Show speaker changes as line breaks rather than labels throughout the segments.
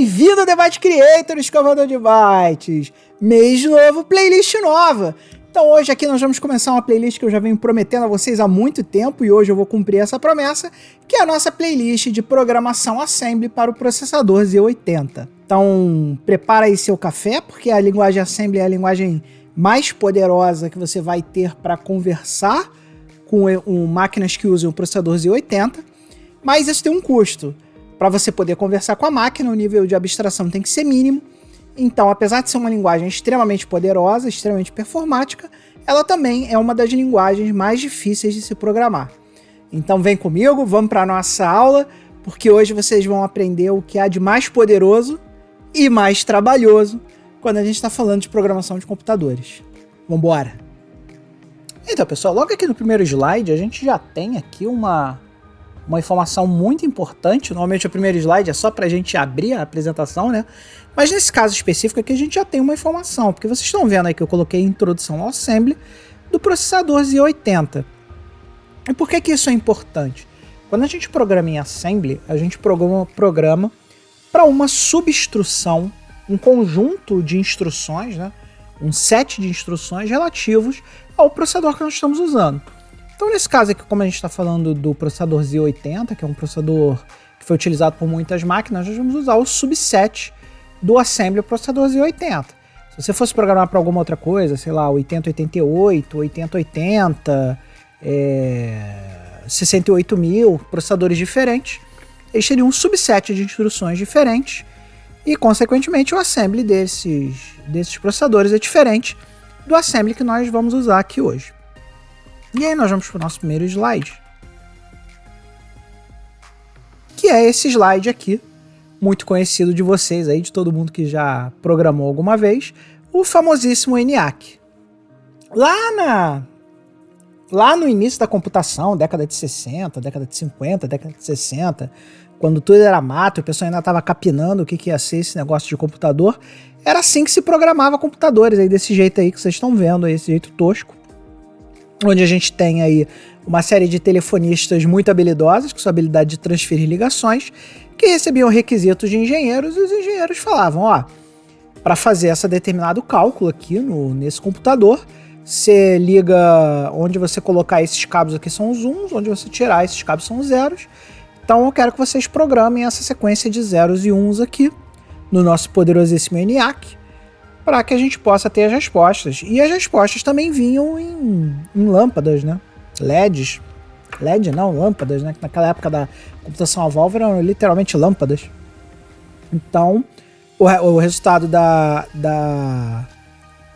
Bem-vindo, Debate Creator, escovador de bytes. Mês novo, playlist nova. Então hoje aqui nós vamos começar uma playlist que eu já venho prometendo a vocês há muito tempo e hoje eu vou cumprir essa promessa, que é a nossa playlist de programação Assembly para o processador Z80. Então prepara aí seu café, porque a linguagem Assembly é a linguagem mais poderosa que você vai ter para conversar com máquinas que usam o processador Z80, mas isso tem um custo. Para você poder conversar com a máquina, o nível de abstração tem que ser mínimo. Então, apesar de ser uma linguagem extremamente poderosa, extremamente performática, ela também é uma das linguagens mais difíceis de se programar. Então vem comigo, vamos para a nossa aula, porque hoje vocês vão aprender o que há de mais poderoso e mais trabalhoso quando a gente está falando de programação de computadores. Vamos embora! Então, pessoal, logo aqui no primeiro slide, a gente já tem aqui uma informação muito importante. Normalmente o primeiro slide é só para a gente abrir a apresentação, né? Mas nesse caso específico aqui a gente já tem uma informação, porque vocês estão vendo aí que eu coloquei a introdução ao Assembly do processador Z80. E por que isso é importante? Quando a gente programa em Assembly, a gente programa para uma subinstrução, um conjunto de instruções, né? Um set de instruções relativos ao processador que nós estamos usando. Então, nesse caso aqui, como a gente está falando do processador Z80, que é um processador que foi utilizado por muitas máquinas, nós vamos usar o subset do Assembly processador Z80. Se você fosse programar para alguma outra coisa, sei lá, 8088, 8080, 68000, processadores diferentes, eles teriam um subset de instruções diferentes e, consequentemente, o Assembly desses processadores é diferente do Assembly que nós vamos usar aqui hoje. E aí nós vamos para o nosso primeiro slide, que é esse slide aqui, muito conhecido de vocês aí, de todo mundo que já programou alguma vez, o famosíssimo ENIAC. Lá no início da computação, década de 60, década de 50, década de 60, quando tudo era mato, o pessoal ainda estava capinando o que ia ser esse negócio de computador, era assim que se programava computadores, aí desse jeito aí que vocês estão vendo, aí, esse jeito tosco, onde a gente tem aí uma série de telefonistas muito habilidosos, com sua habilidade de transferir ligações, que recebiam requisitos de engenheiros, e os engenheiros falavam, ó, para fazer esse determinado cálculo aqui nesse computador, você liga, onde você colocar esses cabos aqui são os uns, onde você tirar esses cabos são os zeros, então eu quero que vocês programem essa sequência de zeros e uns aqui, no nosso poderosíssimo ENIAC, para que a gente possa ter as respostas. E as respostas também vinham em lâmpadas, né? LEDs. LED não, lâmpadas, né? Naquela época da computação a válvula eram literalmente lâmpadas. Então, o resultado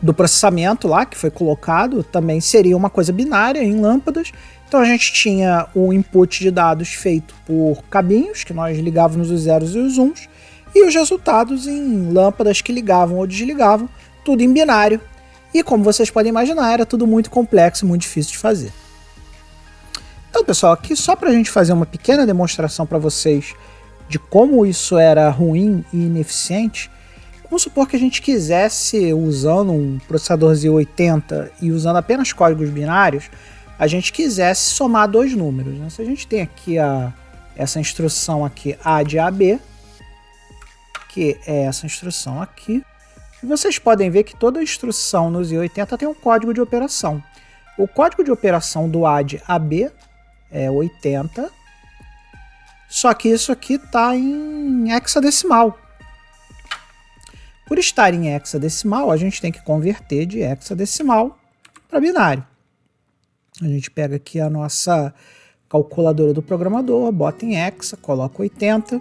do processamento lá, que foi colocado, também seria uma coisa binária em lâmpadas. Então a gente tinha o input de dados feito por cabinhos, que nós ligávamos os zeros e os uns, e os resultados em lâmpadas que ligavam ou desligavam, tudo em binário. E como vocês podem imaginar, era tudo muito complexo e muito difícil de fazer. Então, pessoal, aqui só para a gente fazer uma pequena demonstração para vocês de como isso era ruim e ineficiente, vamos supor que a gente quisesse, usando um processador Z80 e usando apenas códigos binários, a gente quisesse somar dois números, né? Se a gente tem aqui essa instrução aqui, A de AB, que é essa instrução aqui, e vocês podem ver que toda instrução no Z80 tem um código de operação. O código de operação do A de AB é 80, só que isso aqui está em hexadecimal. Por estar em hexadecimal, a gente tem que converter de hexadecimal para binário. A gente pega aqui a nossa calculadora do programador, bota em hexa, coloca 80,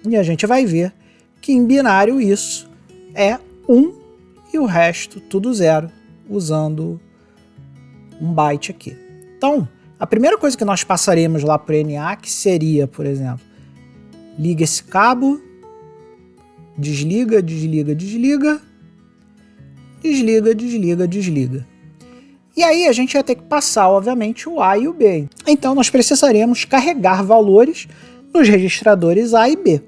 e a gente vai ver que em binário isso é 1 e o resto tudo 0, usando um byte aqui. Então, a primeira coisa que nós passaremos lá para o ENIAC seria, por exemplo, liga esse cabo, desliga, desliga, desliga, desliga, desliga, desliga. E aí a gente vai ter que passar, obviamente, o A e o B. Então nós precisaremos carregar valores nos registradores A e B.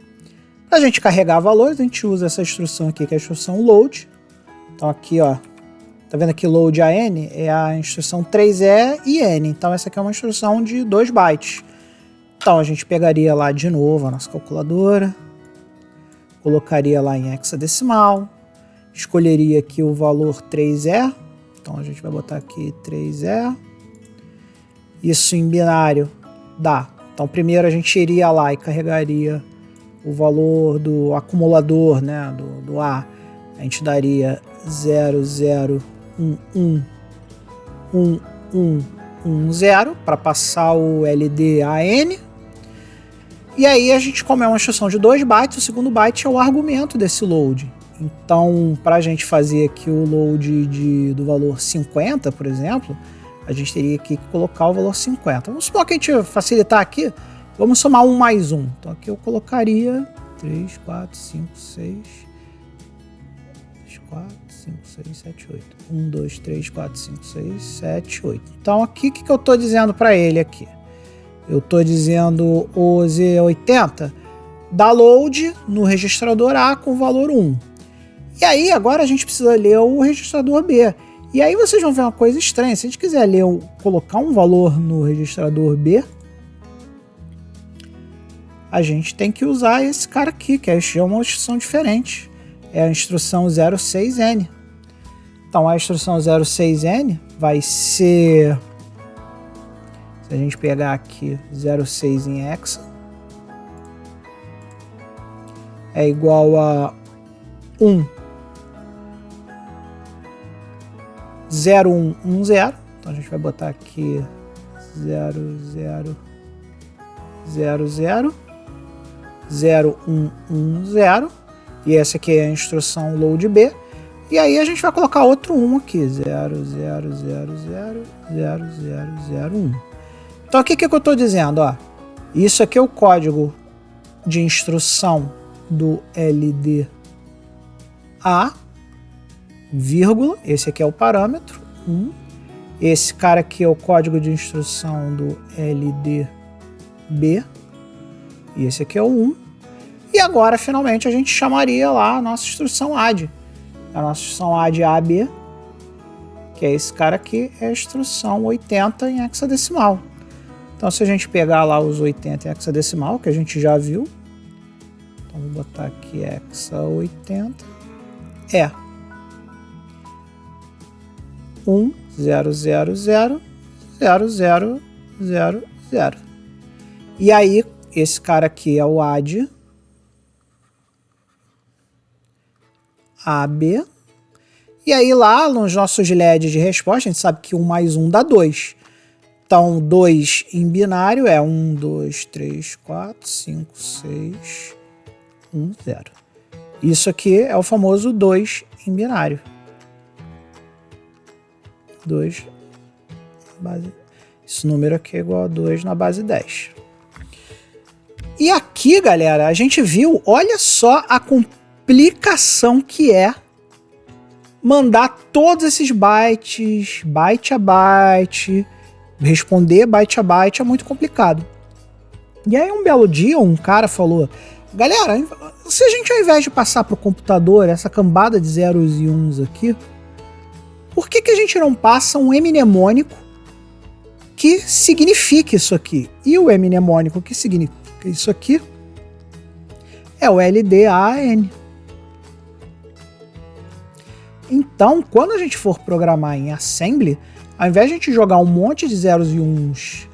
Para a gente carregar valores, a gente usa essa instrução aqui, que é a instrução load. Então aqui, ó, tá vendo aqui load AN? É a instrução 3E e N. Então essa aqui é uma instrução de 2 bytes. Então a gente pegaria lá de novo a nossa calculadora, colocaria lá em hexadecimal, escolheria aqui o valor 3E, então a gente vai botar aqui 3E, isso em binário dá. Então primeiro a gente iria lá e carregaria o valor do acumulador, né, do A, a gente daria 00111110 para passar o LDAN. E aí a gente, como é uma instrução de 2 bytes, o segundo byte é o argumento desse load. Então, para a gente fazer aqui o load do valor 50, por exemplo, a gente teria que colocar o valor 50. Vamos supor que a gente facilitar aqui, vamos somar 1 mais 1. Então aqui eu colocaria 3, 4, 5, 6, 4, 5, 6, 7, 8. 1, 2, 3, 4, 5, 6, 7, 8. Então aqui o que eu estou dizendo para ele aqui? Eu estou dizendo o Z80 dá load no registrador A com o valor 1. E aí agora a gente precisa ler o registrador B. E aí vocês vão ver uma coisa estranha. Se a gente quiser ler, colocar um valor no registrador B, a gente tem que usar esse cara aqui, que é uma instrução diferente. É a instrução 06N. Então a instrução 06N vai ser... Se a gente pegar aqui 06 em hexa, é igual a 0110. Então a gente vai botar aqui 0110. E essa aqui é a instrução load B. E aí a gente vai colocar outro 1 aqui, 00000001. Então aqui o que eu estou dizendo? Ó, isso aqui é o código de instrução do LDA, vírgula, esse aqui é o parâmetro 1. Esse cara aqui é o código de instrução do LDB. E esse aqui é o 1. E agora, finalmente, a gente chamaria lá a nossa instrução ADD. A nossa instrução ADD AB, que é esse cara aqui, é a instrução 80 em hexadecimal. Então, se a gente pegar lá os 80 em hexadecimal, que a gente já viu, então vou botar aqui hexa 80, é 10000000. E aí, esse cara aqui é o ADD AB. E aí lá nos nossos LEDs de resposta, a gente sabe que 1 mais 1 dá 2. Então 2 em binário é 1, 2, 3, 4, 5, 6, 1, 0. Isso aqui é o famoso 2 em binário. 2 na base. Esse número aqui é igual a 2 na base 10. E aqui, galera, a gente viu, olha só a complicação que é mandar todos esses bytes, byte a byte, responder byte a byte é muito complicado. E aí um belo dia um cara falou, galera, se a gente ao invés de passar para o computador essa cambada de zeros e uns aqui, por que a gente não passa um mnemônico que signifique isso aqui? E o mnemônico que significa isso aqui é o LDAN. Então, quando a gente for programar em Assembly, ao invés de a gente jogar um monte de zeros e uns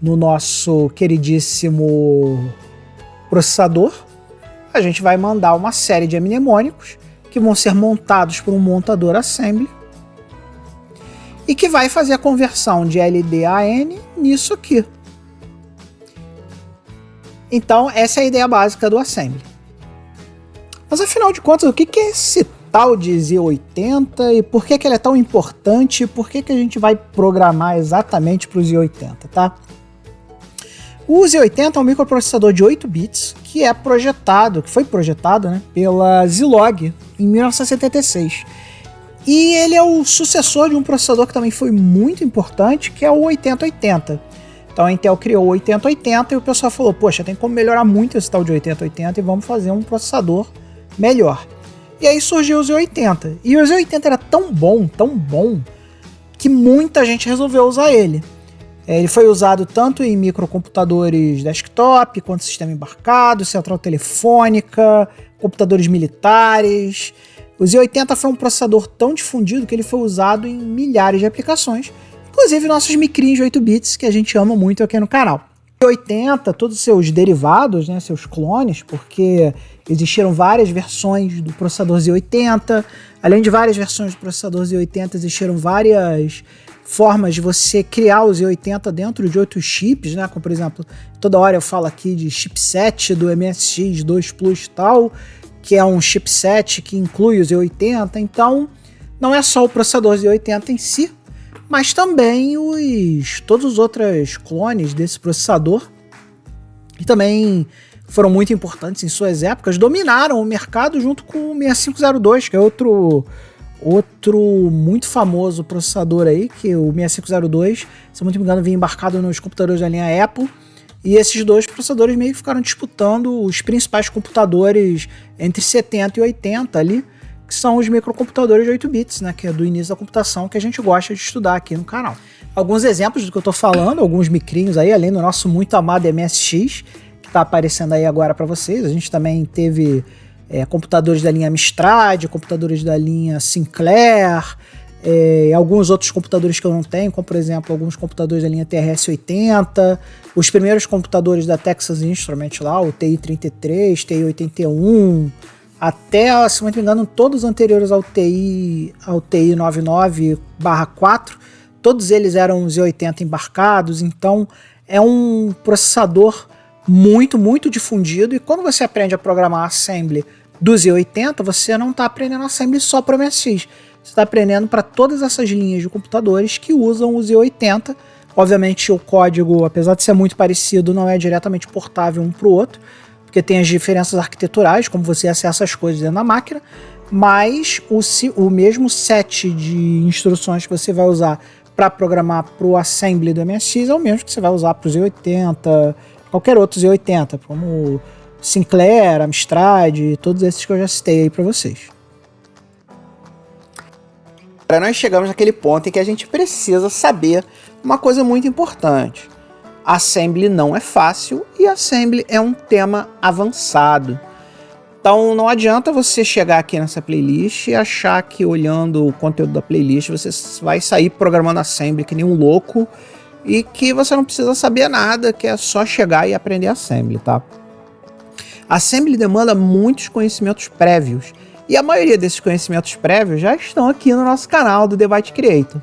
no nosso queridíssimo processador, a gente vai mandar uma série de mnemônicos que vão ser montados por um montador Assembly e que vai fazer a conversão de LDAN nisso aqui. Então, essa é a ideia básica do Assembly. Mas afinal de contas, o que é esse tal de Z80 e por que ele é tão importante e por que a gente vai programar exatamente para o Z80, tá? O Z80 é um microprocessador de 8 bits que foi projetado, né, pela Zilog em 1976. E ele é o sucessor de um processador que também foi muito importante, que é o 8080. Então a Intel criou o 8080 e o pessoal falou, poxa, tem como melhorar muito esse tal de 8080 e vamos fazer um processador melhor. E aí surgiu o Z80. E o Z80 era tão bom, que muita gente resolveu usar ele. Ele foi usado tanto em microcomputadores desktop, quanto sistema embarcado, central telefônica, computadores militares. O Z80 foi um processador tão difundido que ele foi usado em milhares de aplicações, inclusive nossos micrinhos de 8 bits, que a gente ama muito aqui no canal. O Z80, todos os seus derivados, né, seus clones, porque existiram várias versões do processador Z80, além de várias versões do processador Z80, existiram várias formas de você criar o Z80 dentro de outros chips, né? Como, por exemplo, toda hora eu falo aqui de chipset do MSX 2 Plus e tal, que é um chipset que inclui o Z80. Então, não é só o processador Z80 em si, mas também todos os outros clones desse processador, que também foram muito importantes em suas épocas, dominaram o mercado junto com o 6502, que é outro muito famoso processador aí, que o 6502, se eu não me engano, vinha embarcado nos computadores da linha Apple, e esses dois processadores meio que ficaram disputando os principais computadores entre 70 e 80 ali, que são os microcomputadores de 8 bits, né, que é do início da computação, que a gente gosta de estudar aqui no canal. Alguns exemplos do que eu tô falando, alguns micrinhos aí, além do nosso muito amado MSX, que tá aparecendo aí agora para vocês. A gente também teve computadores da linha Amstrad, computadores da linha Sinclair, alguns outros computadores que eu não tenho, como por exemplo alguns computadores da linha TRS-80, os primeiros computadores da Texas Instruments lá, o TI-33, TI-81, até, se não me engano, todos os anteriores ao TI-99/4, todos eles eram Z80 embarcados. Então é um processador muito, muito difundido, e quando você aprende a programar assembly do Z80, você não está aprendendo assembly só para o MSX, você está aprendendo para todas essas linhas de computadores que usam o Z80. Obviamente o código, apesar de ser muito parecido, não é diretamente portável um para o outro, porque tem as diferenças arquiteturais, como você acessa as coisas dentro da máquina, mas o mesmo set de instruções que você vai usar para programar para o assembly do MSX é o mesmo que você vai usar para o Z80, qualquer outro Z80, como Sinclair, Amstrad, todos esses que eu já citei aí para vocês. Agora nós chegamos naquele ponto em que a gente precisa saber uma coisa muito importante. Assembly não é fácil e Assembly é um tema avançado. Então não adianta você chegar aqui nessa playlist e achar que olhando o conteúdo da playlist você vai sair programando Assembly que nem um louco e que você não precisa saber nada, que é só chegar e aprender Assembly, tá? Assembly demanda muitos conhecimentos prévios, e a maioria desses conhecimentos prévios já estão aqui no nosso canal do The Byte Creator.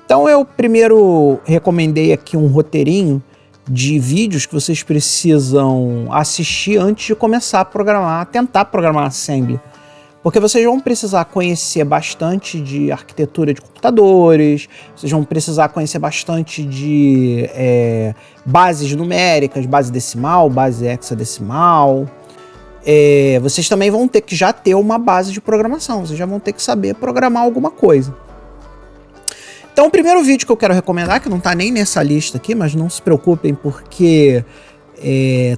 Então eu primeiro recomendei aqui um roteirinho de vídeos que vocês precisam assistir antes de começar a programar, tentar programar Assembly. Porque vocês vão precisar conhecer bastante de arquitetura de computadores, vocês vão precisar conhecer bastante de bases numéricas, base decimal, base hexadecimal. Vocês também vão ter que já ter uma base de programação, vocês já vão ter que saber programar alguma coisa. Então o primeiro vídeo que eu quero recomendar, que não está nem nessa lista aqui, mas não se preocupem porque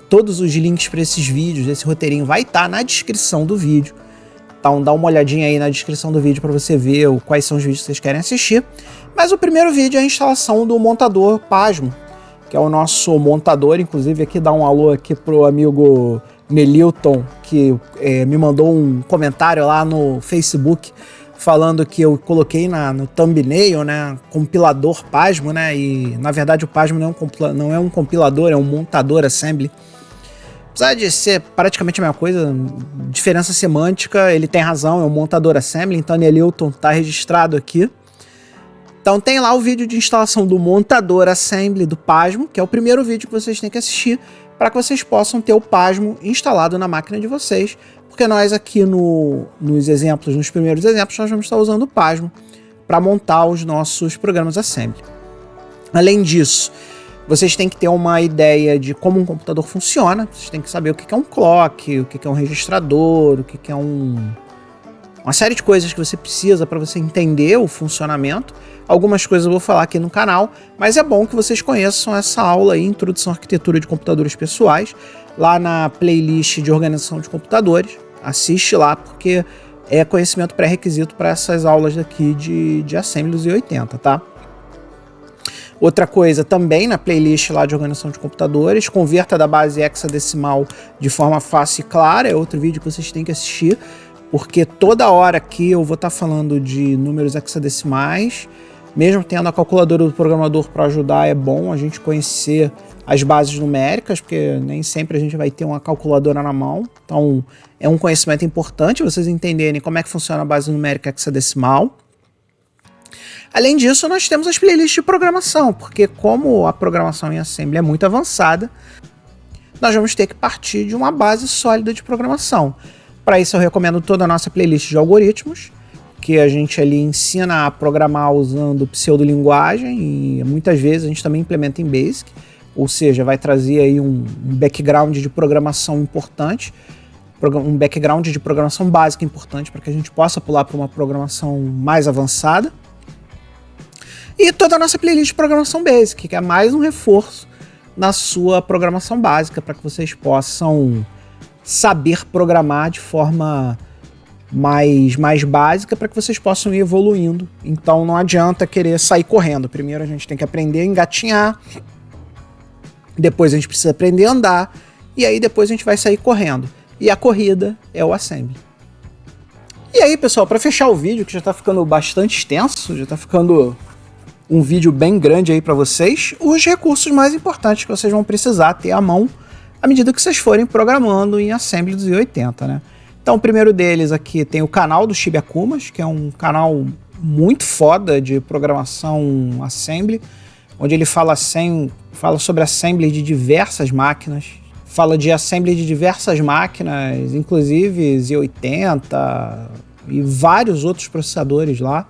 todos os links para esses vídeos, esse roteirinho vai estar na descrição do vídeo. Então dá uma olhadinha aí na descrição do vídeo para você ver quais são os vídeos que vocês querem assistir. Mas o primeiro vídeo é a instalação do montador Pasmo, que é o nosso montador. Inclusive aqui dá um alô aqui pro amigo Melilton, que me mandou um comentário lá no Facebook falando que eu coloquei no thumbnail, né, compilador Pasmo, né, e na verdade o Pasmo não é um compilador, é um montador assembly. Apesar de ser praticamente a mesma coisa, diferença semântica, ele tem razão, é um montador assembly, então Nelilton está registrado aqui. Então tem lá o vídeo de instalação do montador assembly do Pasmo, que é o primeiro vídeo que vocês têm que assistir para que vocês possam ter o Pasmo instalado na máquina de vocês, porque nós aqui nos primeiros exemplos, nós vamos estar usando o Pasmo para montar os nossos programas assembly. Além disso, vocês têm que ter uma ideia de como um computador funciona, vocês têm que saber o que é um clock, o que é um registrador, o que é uma série de coisas que você precisa para você entender o funcionamento. Algumas coisas eu vou falar aqui no canal, mas é bom que vocês conheçam essa aula aí, Introdução à Arquitetura de Computadores Pessoais, lá na playlist de organização de computadores. Assiste lá, porque é conhecimento pré-requisito para essas aulas daqui de Assembly Z80, tá? Outra coisa também na playlist lá de organização de computadores, converta da base hexadecimal de forma fácil e clara, é outro vídeo que vocês têm que assistir, porque toda hora aqui eu vou estar falando de números hexadecimais, mesmo tendo a calculadora do programador para ajudar, é bom a gente conhecer as bases numéricas, porque nem sempre a gente vai ter uma calculadora na mão, então é um conhecimento importante vocês entenderem como é que funciona a base numérica hexadecimal. Além disso, nós temos as playlists de programação, porque como a programação em Assembly é muito avançada, nós vamos ter que partir de uma base sólida de programação. Para isso eu recomendo toda a nossa playlist de algoritmos, que a gente ali ensina a programar usando pseudolinguagem e muitas vezes a gente também implementa em Basic, ou seja, vai trazer aí um background de programação importante, um background de programação básica importante para que a gente possa pular para uma programação mais avançada. E toda a nossa playlist de programação Basic, que é mais um reforço na sua programação básica, para que vocês possam saber programar de forma mais básica, para que vocês possam ir evoluindo. Então não adianta querer sair correndo. Primeiro a gente tem que aprender a engatinhar, depois a gente precisa aprender a andar, e aí depois a gente vai sair correndo. E a corrida é o Assembly. E aí, pessoal, para fechar o vídeo, que já está ficando bastante extenso, já está ficando um vídeo bem grande aí para vocês, os recursos mais importantes que vocês vão precisar ter à mão à medida que vocês forem programando em Assembly 280, né? Então, o primeiro deles aqui tem o canal do Shiba Akumas, que é um canal muito foda de programação Assembly, onde ele fala sobre Assembly de diversas máquinas, fala de Assembly de diversas máquinas, inclusive Z80 e vários outros processadores lá.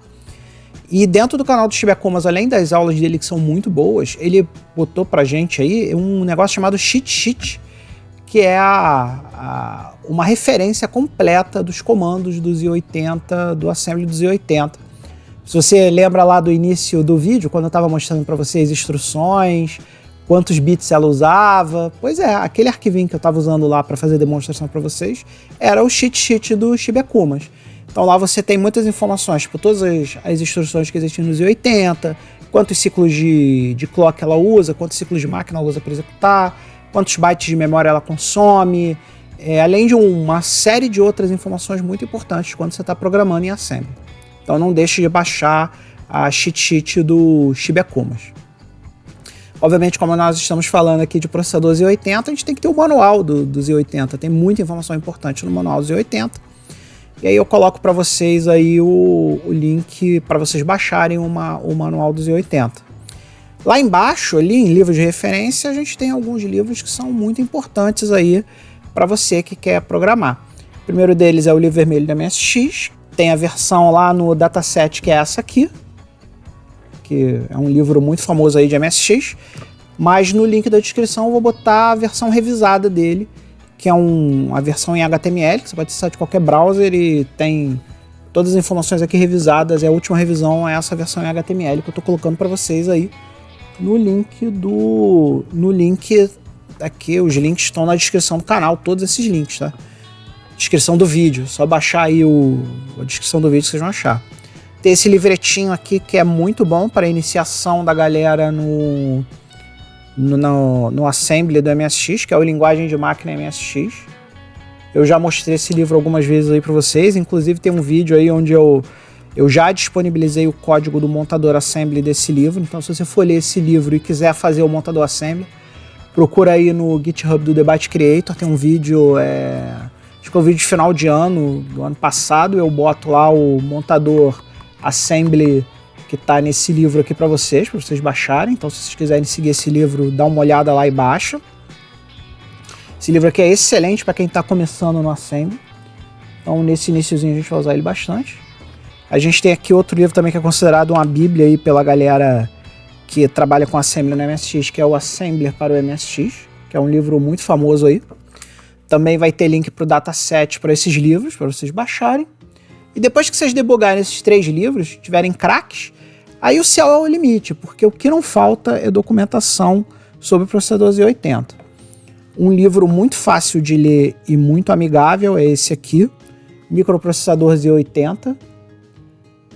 E dentro do canal do Shiba Akumas, além das aulas dele que são muito boas, ele botou pra gente aí um negócio chamado Cheat Sheet, que é uma referência completa dos comandos do Z80, do Assembly do Z80. Se você lembra lá do início do vídeo, quando eu estava mostrando para vocês instruções, quantos bits ela usava, pois é, aquele arquivinho que eu estava usando lá para fazer a demonstração para vocês era o Cheat Sheet do Shiba Akumas. Então lá você tem muitas informações, tipo todas as instruções que existem no Z80, quantos ciclos de clock ela usa, quantos ciclos de máquina ela usa para executar, quantos bytes de memória ela consome, além de uma série de outras informações muito importantes quando você está programando em Assembly. Então não deixe de baixar a cheat sheet do Shiba Akumas. Obviamente, como nós estamos falando aqui de processador Z80, a gente tem que ter o manual do Z80, tem muita informação importante no manual do Z80. E aí eu coloco para vocês aí o link para vocês baixarem o manual do Z80. Lá embaixo, ali em livros de referência, a gente tem alguns livros que são muito importantes aí para você que quer programar. O primeiro deles é o livro vermelho da MSX, tem a versão lá no dataset que é essa aqui, que é um livro muito famoso aí de MSX, mas no link da descrição eu vou botar a versão revisada dele, que é a versão em HTML, que você pode acessar de qualquer browser e tem todas as informações aqui revisadas, e a última revisão é essa versão em HTML que eu estou colocando para vocês aí no link aqui, os links estão na descrição do canal, todos esses links, tá? Descrição do vídeo, só baixar aí a descrição do vídeo que vocês vão achar. Tem esse livretinho aqui que é muito bom para a iniciação da galera no Assembly do MSX, que é o Linguagem de Máquina MSX. Eu já mostrei esse livro algumas vezes aí para vocês, inclusive tem um vídeo aí onde eu já disponibilizei o código do montador Assembly desse livro, então se você for ler esse livro e quiser fazer o montador Assembly, procura aí no GitHub do Debate Creator, tem um vídeo, acho que é o vídeo de final de ano, do ano passado, eu boto lá o montador Assembly que está nesse livro aqui para vocês baixarem. Então se vocês quiserem seguir esse livro, dá uma olhada lá e baixa. Esse livro aqui é excelente para quem está começando no Assembly. Então nesse iniciozinho a gente vai usar ele bastante. A gente tem aqui outro livro também que é considerado uma bíblia aí pela galera que trabalha com Assembly no MSX, que é o Assembler para o MSX, que é um livro muito famoso aí. Também vai ter link para o dataset para esses livros, para vocês baixarem. E depois que vocês debugarem esses 3 livros, tiverem craques, aí o céu é o limite, porque o que não falta é documentação sobre o processador Z80. Um livro muito fácil de ler e muito amigável é esse aqui, Microprocessador Z80.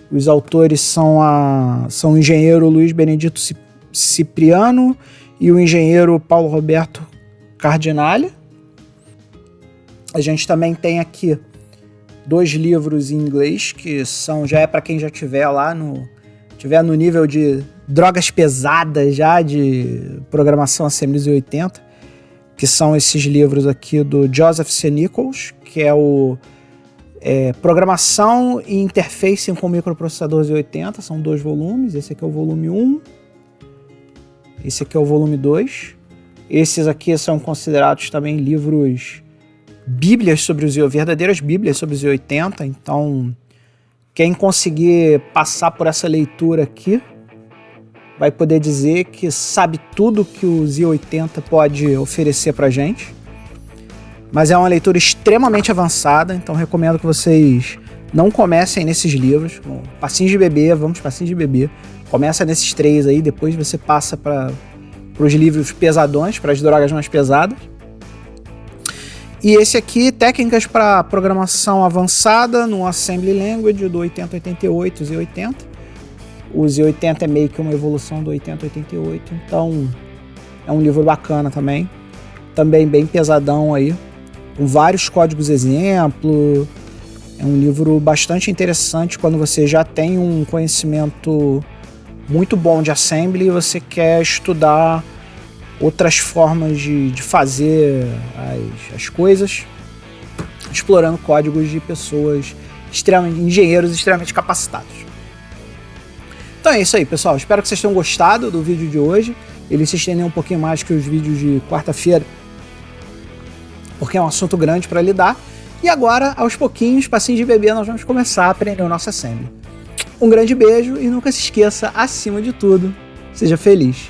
Os autores são o engenheiro Luiz Benedito Cipriano e o engenheiro Paulo Roberto Cardinale. A gente também tem aqui 2 livros em inglês, que já é para quem já tiver no nível de drogas pesadas já, de programação Assembly Z80, que são esses livros aqui do Joseph C. Nichols, que é o Programação e Interface com Microprocessador Z80, são 2 volumes, esse aqui é o volume 1, esse aqui é o volume 2, esses aqui são considerados também livros verdadeiras bíblias sobre o Z80, então quem conseguir passar por essa leitura aqui vai poder dizer que sabe tudo que o Z80 pode oferecer pra gente. Mas é uma leitura extremamente avançada, então recomendo que vocês não comecem nesses livros. Passinhos de bebê, vamos passinhos de bebê. Começa nesses 3 aí, depois você passa para os livros pesadões, para as drogas mais pesadas. E esse aqui, técnicas para programação avançada no Assembly Language do 8088 Z80. O Z80 é meio que uma evolução do 8088, então é um livro bacana também bem pesadão aí, com vários códigos exemplo. É um livro bastante interessante quando você já tem um conhecimento muito bom de Assembly e você quer estudar outras formas de fazer as coisas, explorando códigos de pessoas engenheiros extremamente capacitados. Então é isso aí, pessoal. Espero que vocês tenham gostado do vídeo de hoje. Ele se estendeu um pouquinho mais que os vídeos de quarta-feira, porque é um assunto grande para lidar. E agora, aos pouquinhos, passinhos de bebê, nós vamos começar a aprender o nosso Assembly. Um grande beijo e nunca se esqueça, acima de tudo, seja feliz.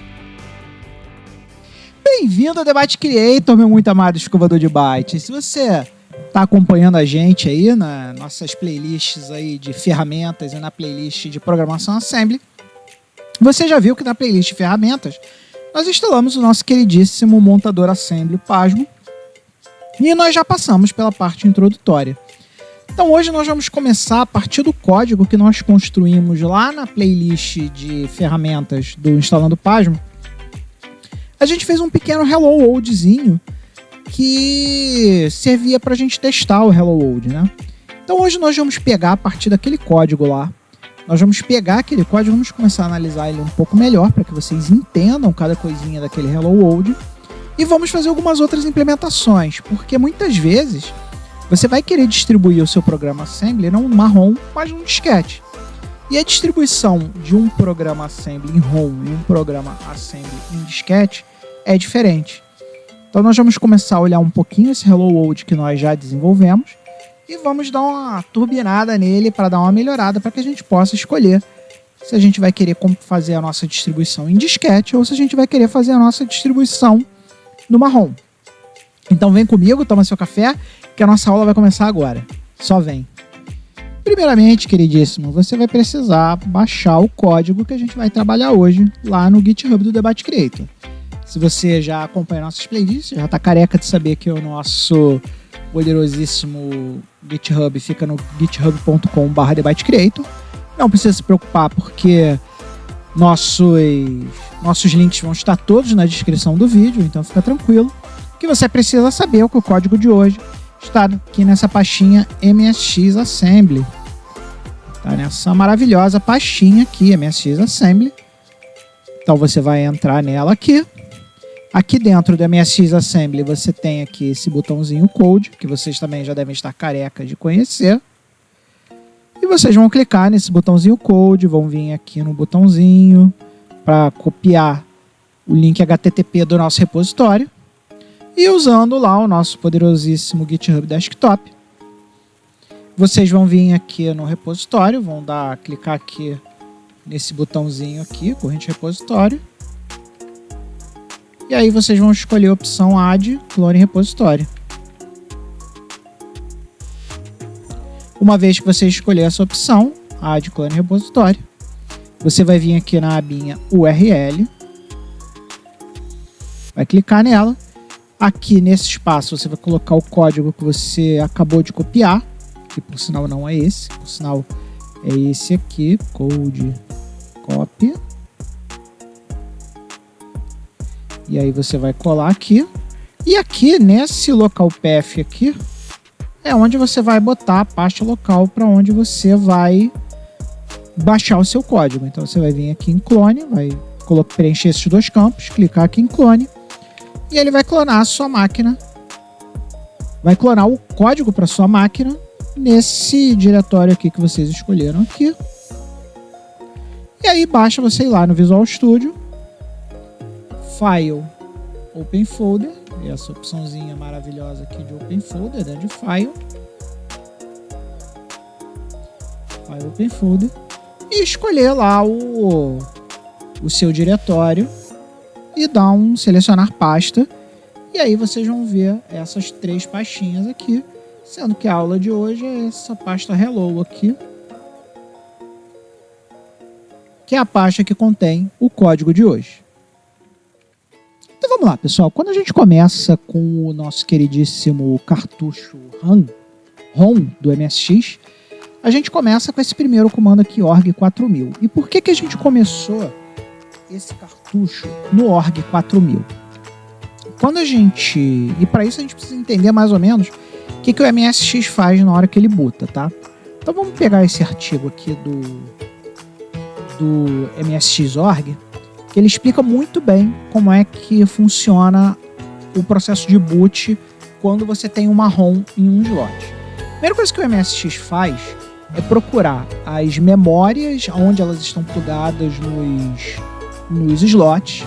Bem-vindo ao Debate Creator, meu muito amado escovador de bytes. Se você está acompanhando a gente aí nas nossas playlists aí de ferramentas e na playlist de programação Assembly, você já viu que na playlist de ferramentas nós instalamos o nosso queridíssimo montador Assembly, o Pasmo, e nós já passamos pela parte introdutória. Então hoje nós vamos começar a partir do código que nós construímos lá na playlist de ferramentas do Instalando Pasmo. A gente fez um pequeno Hello Worldzinho que servia para a gente testar o Hello World, né? Então hoje nós vamos pegar a partir daquele código lá, nós vamos pegar aquele código, vamos começar a analisar ele um pouco melhor para que vocês entendam cada coisinha daquele Hello World e vamos fazer algumas outras implementações, porque muitas vezes você vai querer distribuir o seu programa Assembly não numa ROM, mas num disquete. E a distribuição de um programa Assembly em ROM e um programa Assembly em disquete é diferente. Então nós vamos começar a olhar um pouquinho esse Hello World que nós já desenvolvemos e vamos dar uma turbinada nele para dar uma melhorada para que a gente possa escolher se a gente vai querer fazer a nossa distribuição em disquete ou se a gente vai querer fazer a nossa distribuição numa ROM. Então vem comigo, toma seu café, que a nossa aula vai começar agora. Só vem. Primeiramente, queridíssimo, você vai precisar baixar o código que a gente vai trabalhar hoje lá no GitHub do Debate Creator. Se você já acompanha nossas playlists, já está careca de saber que o nosso poderosíssimo GitHub fica no github.com/debatecreator. Não precisa se preocupar porque nossos links vão estar todos na descrição do vídeo, então fica tranquilo. O que você precisa saber é que o código de hoje está aqui nessa pastinha MSX Assembly. Tá nessa maravilhosa pastinha aqui, MSX Assembly. Então você vai entrar nela aqui. Aqui dentro do MSX Assembly você tem aqui esse botãozinho Code, que vocês também já devem estar careca de conhecer. E vocês vão clicar nesse botãozinho Code, vão vir aqui no botãozinho para copiar o link HTTP do nosso repositório. E usando lá o nosso poderosíssimo GitHub Desktop, vocês vão vir aqui no repositório, vão clicar aqui nesse botãozinho aqui, corrente repositório. E aí vocês vão escolher a opção Add Clone Repositório. Uma vez que você escolher essa opção, Add Clone Repositório, você vai vir aqui na abinha URL, vai clicar nela. Aqui nesse espaço você vai colocar o código que você acabou de copiar, que por sinal não é esse, por sinal é esse aqui, code copy. E aí você vai colar aqui. E aqui, nesse local path aqui, é onde você vai botar a pasta local para onde você vai baixar o seu código. Então você vai vir aqui em clone, vai preencher esses dois campos, clicar aqui em clone, e ele vai clonar a sua máquina. Vai clonar o código para sua máquina nesse diretório aqui que vocês escolheram aqui. E aí basta você ir lá no Visual Studio, File, Open Folder, essa opçãozinha maravilhosa aqui de Open Folder, né, de File, Open Folder, e escolher lá o seu diretório e dar um selecionar pasta. E aí vocês vão ver essas 3 pastinhas aqui, sendo que a aula de hoje é essa pasta Hello aqui, que é a pasta que contém o código de hoje. Então vamos lá, pessoal. Quando a gente começa com o nosso queridíssimo cartucho ROM do MSX, a gente começa com esse primeiro comando aqui, org 4000. E por que a gente começou esse cartucho no org 4000? E para isso a gente precisa entender mais ou menos o que o MSX faz na hora que ele boota, tá? Então vamos pegar esse artigo aqui do MSX.org, que ele explica muito bem como é que funciona o processo de boot quando você tem uma ROM em um slot. A primeira coisa que o MSX faz é procurar as memórias, onde elas estão plugadas nos slots,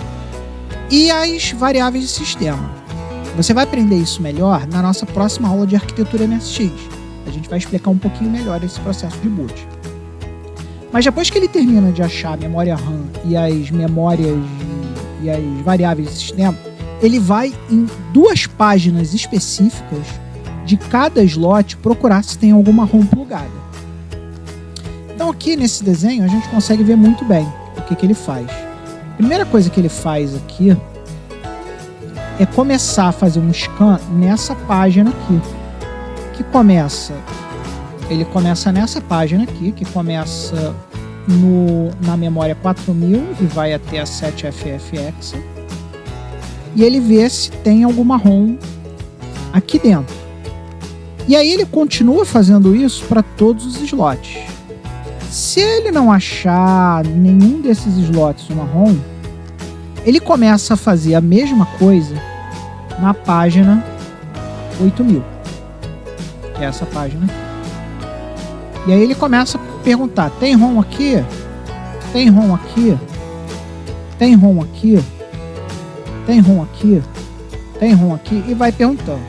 e as variáveis de sistema. Você vai aprender isso melhor na nossa próxima aula de arquitetura MSX. A gente vai explicar um pouquinho melhor esse processo de boot. Mas depois que ele termina de achar a memória RAM e as memórias e as variáveis de sistema, ele vai em 2 páginas específicas de cada slot procurar se tem alguma ROM plugada. Então aqui nesse desenho a gente consegue ver muito bem o que ele faz. A primeira coisa que ele faz aqui é começar a fazer um scan nessa página aqui, ele começa nessa página aqui, que começa na memória 4000 e vai até a 7FFX, e ele vê se tem alguma ROM aqui dentro. E aí ele continua fazendo isso para todos os slots. Se ele não achar nenhum desses slots uma ROM, ele começa a fazer a mesma coisa na página 8000, que é essa página aqui. E aí ele começa a perguntar: tem ROM aqui? Tem ROM aqui? Tem ROM aqui? Tem ROM aqui? Tem ROM aqui? E vai perguntando.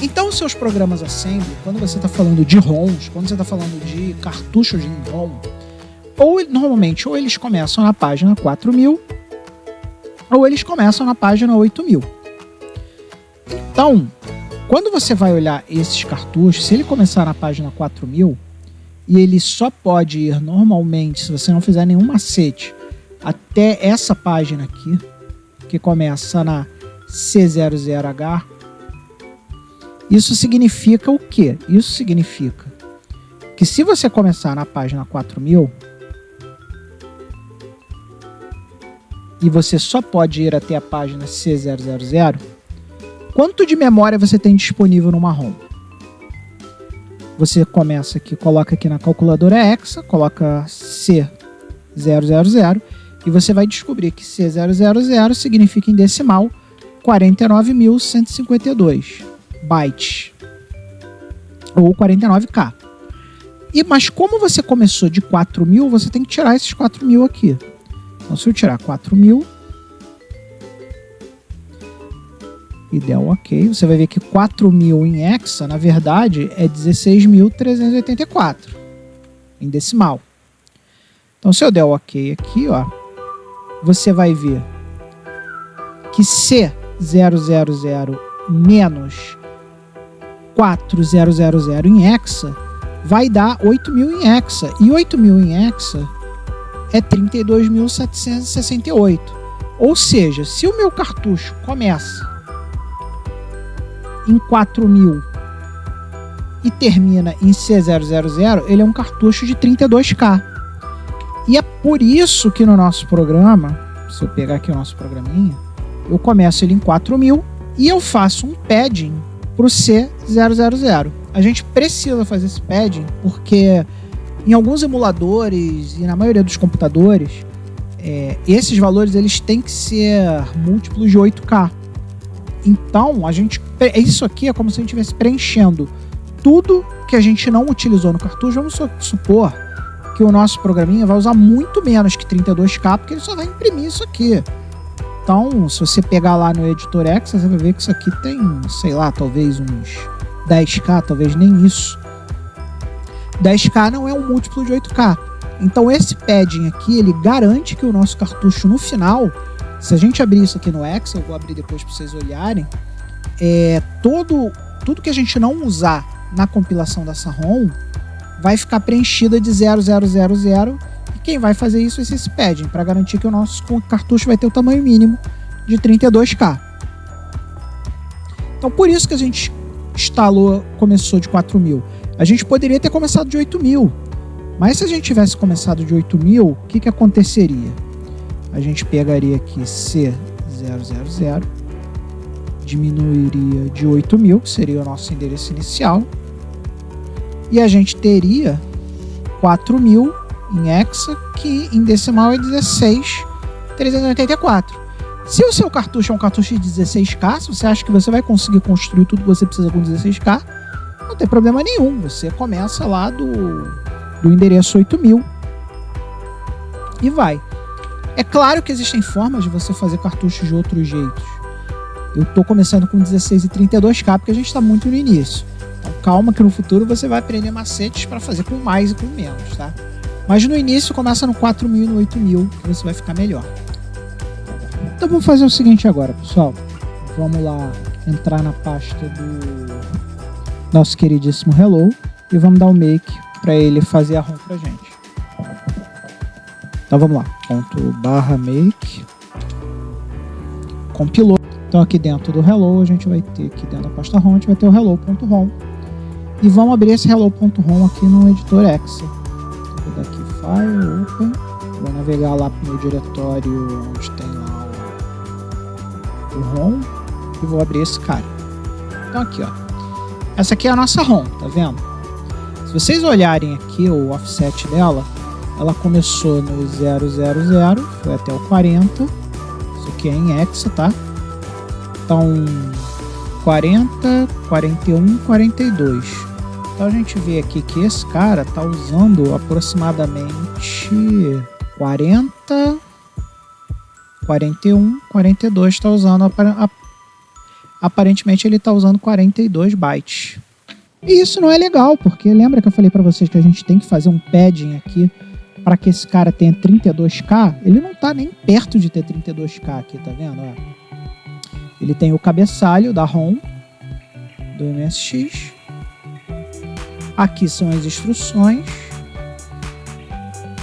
Então os seus programas Assembly, quando você está falando de ROMs, quando você está falando de cartuchos de ROM, normalmente ou eles começam na página 4000 ou eles começam na página 8000. Então, quando você vai olhar esses cartuchos, se ele começar na página 4000, e ele só pode ir normalmente, se você não fizer nenhum macete, até essa página aqui, que começa na C00H, isso significa o quê? Isso significa que se você começar na página 4000 e você só pode ir até a página C000, quanto de memória você tem disponível numa ROM? Você começa aqui, coloca aqui na calculadora hexa, coloca C000 e você vai descobrir que C000 significa em decimal 49.152 bytes ou 49K. Mas como você começou de 4000, você tem que tirar esses 4000 aqui. Então se eu tirar 4000 e der um ok, você vai ver que 4000 em hexa, na verdade, é 16.384 em decimal. Então, se eu der o ok aqui, ó, você vai ver que C000 menos 4000 em hexa vai dar 8000 em hexa. E 8000 em hexa é 32.768. Ou seja, se o meu cartucho começa em 4000 e termina em C000, ele é um cartucho de 32K. E é por isso que no nosso programa, se eu pegar aqui o nosso programinha, eu começo ele em 4.000 e eu faço um padding para o C000. A gente precisa fazer esse padding porque em alguns emuladores e na maioria dos computadores, esses valores eles têm que ser múltiplos de 8K. Então, isso aqui é como se a gente estivesse preenchendo tudo que a gente não utilizou no cartucho. Vamos supor que o nosso programinha vai usar muito menos que 32K, porque ele só vai imprimir isso aqui. Então, se você pegar lá no Editor X, você vai ver que isso aqui tem, sei lá, talvez uns 10K, talvez nem isso. 10K não é um múltiplo de 8K. Então, esse padding aqui, ele garante que o nosso cartucho no final, se a gente abrir isso aqui no Excel, eu vou abrir depois para vocês olharem, tudo que a gente não usar na compilação dessa ROM vai ficar preenchida de 0000 e quem vai fazer isso vai ser esse padding, para garantir que o nosso cartucho vai ter o tamanho mínimo de 32K. Então por isso que a gente começou de 4.000. A gente poderia ter começado de 8.000, mas se a gente tivesse começado de 8.000, o que aconteceria? A gente pegaria aqui C000, diminuiria de 8.000, que seria o nosso endereço inicial, e a gente teria 4.000 em hexa, que em decimal é 16.384. Se o seu cartucho é um cartucho de 16K, se você acha que você vai conseguir construir tudo que você precisa com 16K, não tem problema nenhum. Você começa lá do endereço 8.000 e vai. É claro que existem formas de você fazer cartuchos de outros jeitos. Eu estou começando com 16 e 32K porque a gente está muito no início. Então calma que no futuro você vai aprender macetes para fazer com mais e com menos, tá? Mas no início começa no 4.000 e no 8.000 que você vai ficar melhor. Então vamos fazer o seguinte agora, pessoal. Vamos lá entrar na pasta do nosso queridíssimo Hello e vamos dar um make para ele fazer a ROM pra gente. Então vamos lá. ./make compilou. Então aqui dentro do Hello a gente vai ter, aqui dentro da pasta ROM, a gente vai ter o hello.rom e vamos abrir esse hello.rom aqui no editor Excel. Vou dar aqui File, Open, vou navegar lá para o meu diretório onde tem lá o ROM e vou abrir esse cara. Então aqui, ó, essa aqui é a nossa ROM, tá vendo? Se vocês olharem aqui o offset dela, ela começou no 000, foi até o 40, isso aqui é em hexa, tá? Então 40, 41, 42. Então a gente vê aqui que esse cara tá usando aproximadamente 40, 41, 42, tá usando aparentemente ele tá usando 42 bytes. E isso não é legal, porque lembra que eu falei para vocês que a gente tem que fazer um padding aqui para que esse cara tenha 32K? Ele não tá nem perto de ter 32K aqui, tá vendo? Ó. Ele tem o cabeçalho da ROM do MSX. Aqui são as instruções.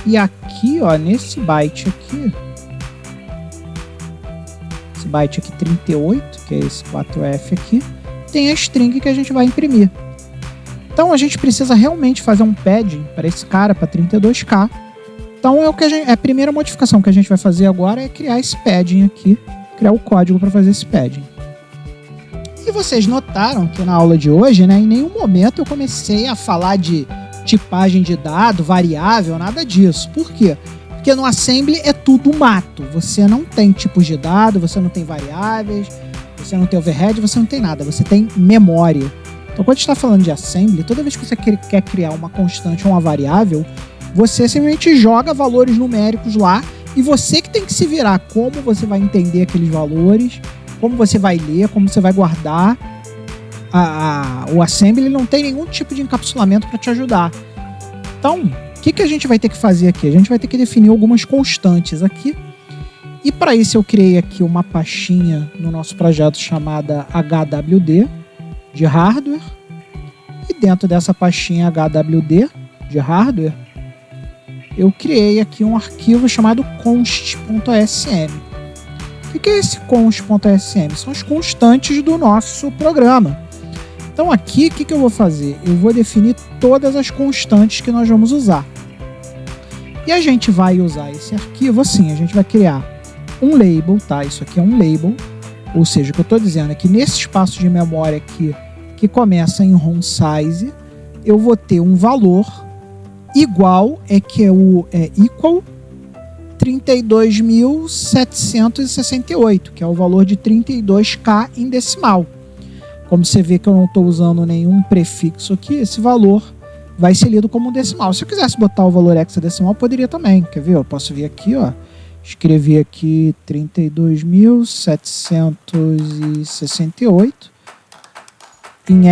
E aqui, ó, nesse byte aqui, esse byte aqui 38, que é esse 4F aqui, tem a string que a gente vai imprimir. Então a gente precisa realmente fazer um padding para esse cara, para 32K. Então a primeira modificação que a gente vai fazer agora é criar esse padding aqui, criar o código para fazer esse padding. E vocês notaram que na aula de hoje, né, em nenhum momento eu comecei a falar de tipagem de dado, variável, nada disso. Por quê? Porque no Assembly é tudo mato. Você não tem tipos de dado, você não tem variáveis, você não tem overhead, você não tem nada. Você tem memória. Então, quando a gente está falando de Assembly, toda vez que você quer criar uma constante ou uma variável, você simplesmente joga valores numéricos lá e você que tem que se virar como você vai entender aqueles valores, como você vai ler, como você vai guardar. O Assembly não tem nenhum tipo de encapsulamento para te ajudar. Então, o que a gente vai ter que fazer aqui? A gente vai ter que definir algumas constantes aqui. E para isso eu criei aqui uma pastinha no nosso projeto chamada HWD de hardware. E dentro dessa pastinha HWD de hardware, eu criei aqui um arquivo chamado const.sm. O que é esse const.sm? São as constantes do nosso programa. Então aqui, o que eu vou fazer? Eu vou definir todas as constantes que nós vamos usar. E a gente vai usar esse arquivo assim, a gente vai criar um label, tá? Isso aqui é um label. Ou seja, o que eu estou dizendo é que nesse espaço de memória aqui, que começa em ROM size, eu vou ter um valor igual, equal 32.768, que é o valor de 32K em decimal. Como você vê que eu não estou usando nenhum prefixo aqui, esse valor vai ser lido como um decimal. Se eu quisesse botar o valor hexadecimal, poderia também. Quer ver? Eu posso vir aqui, ó, escrever aqui 32.768 em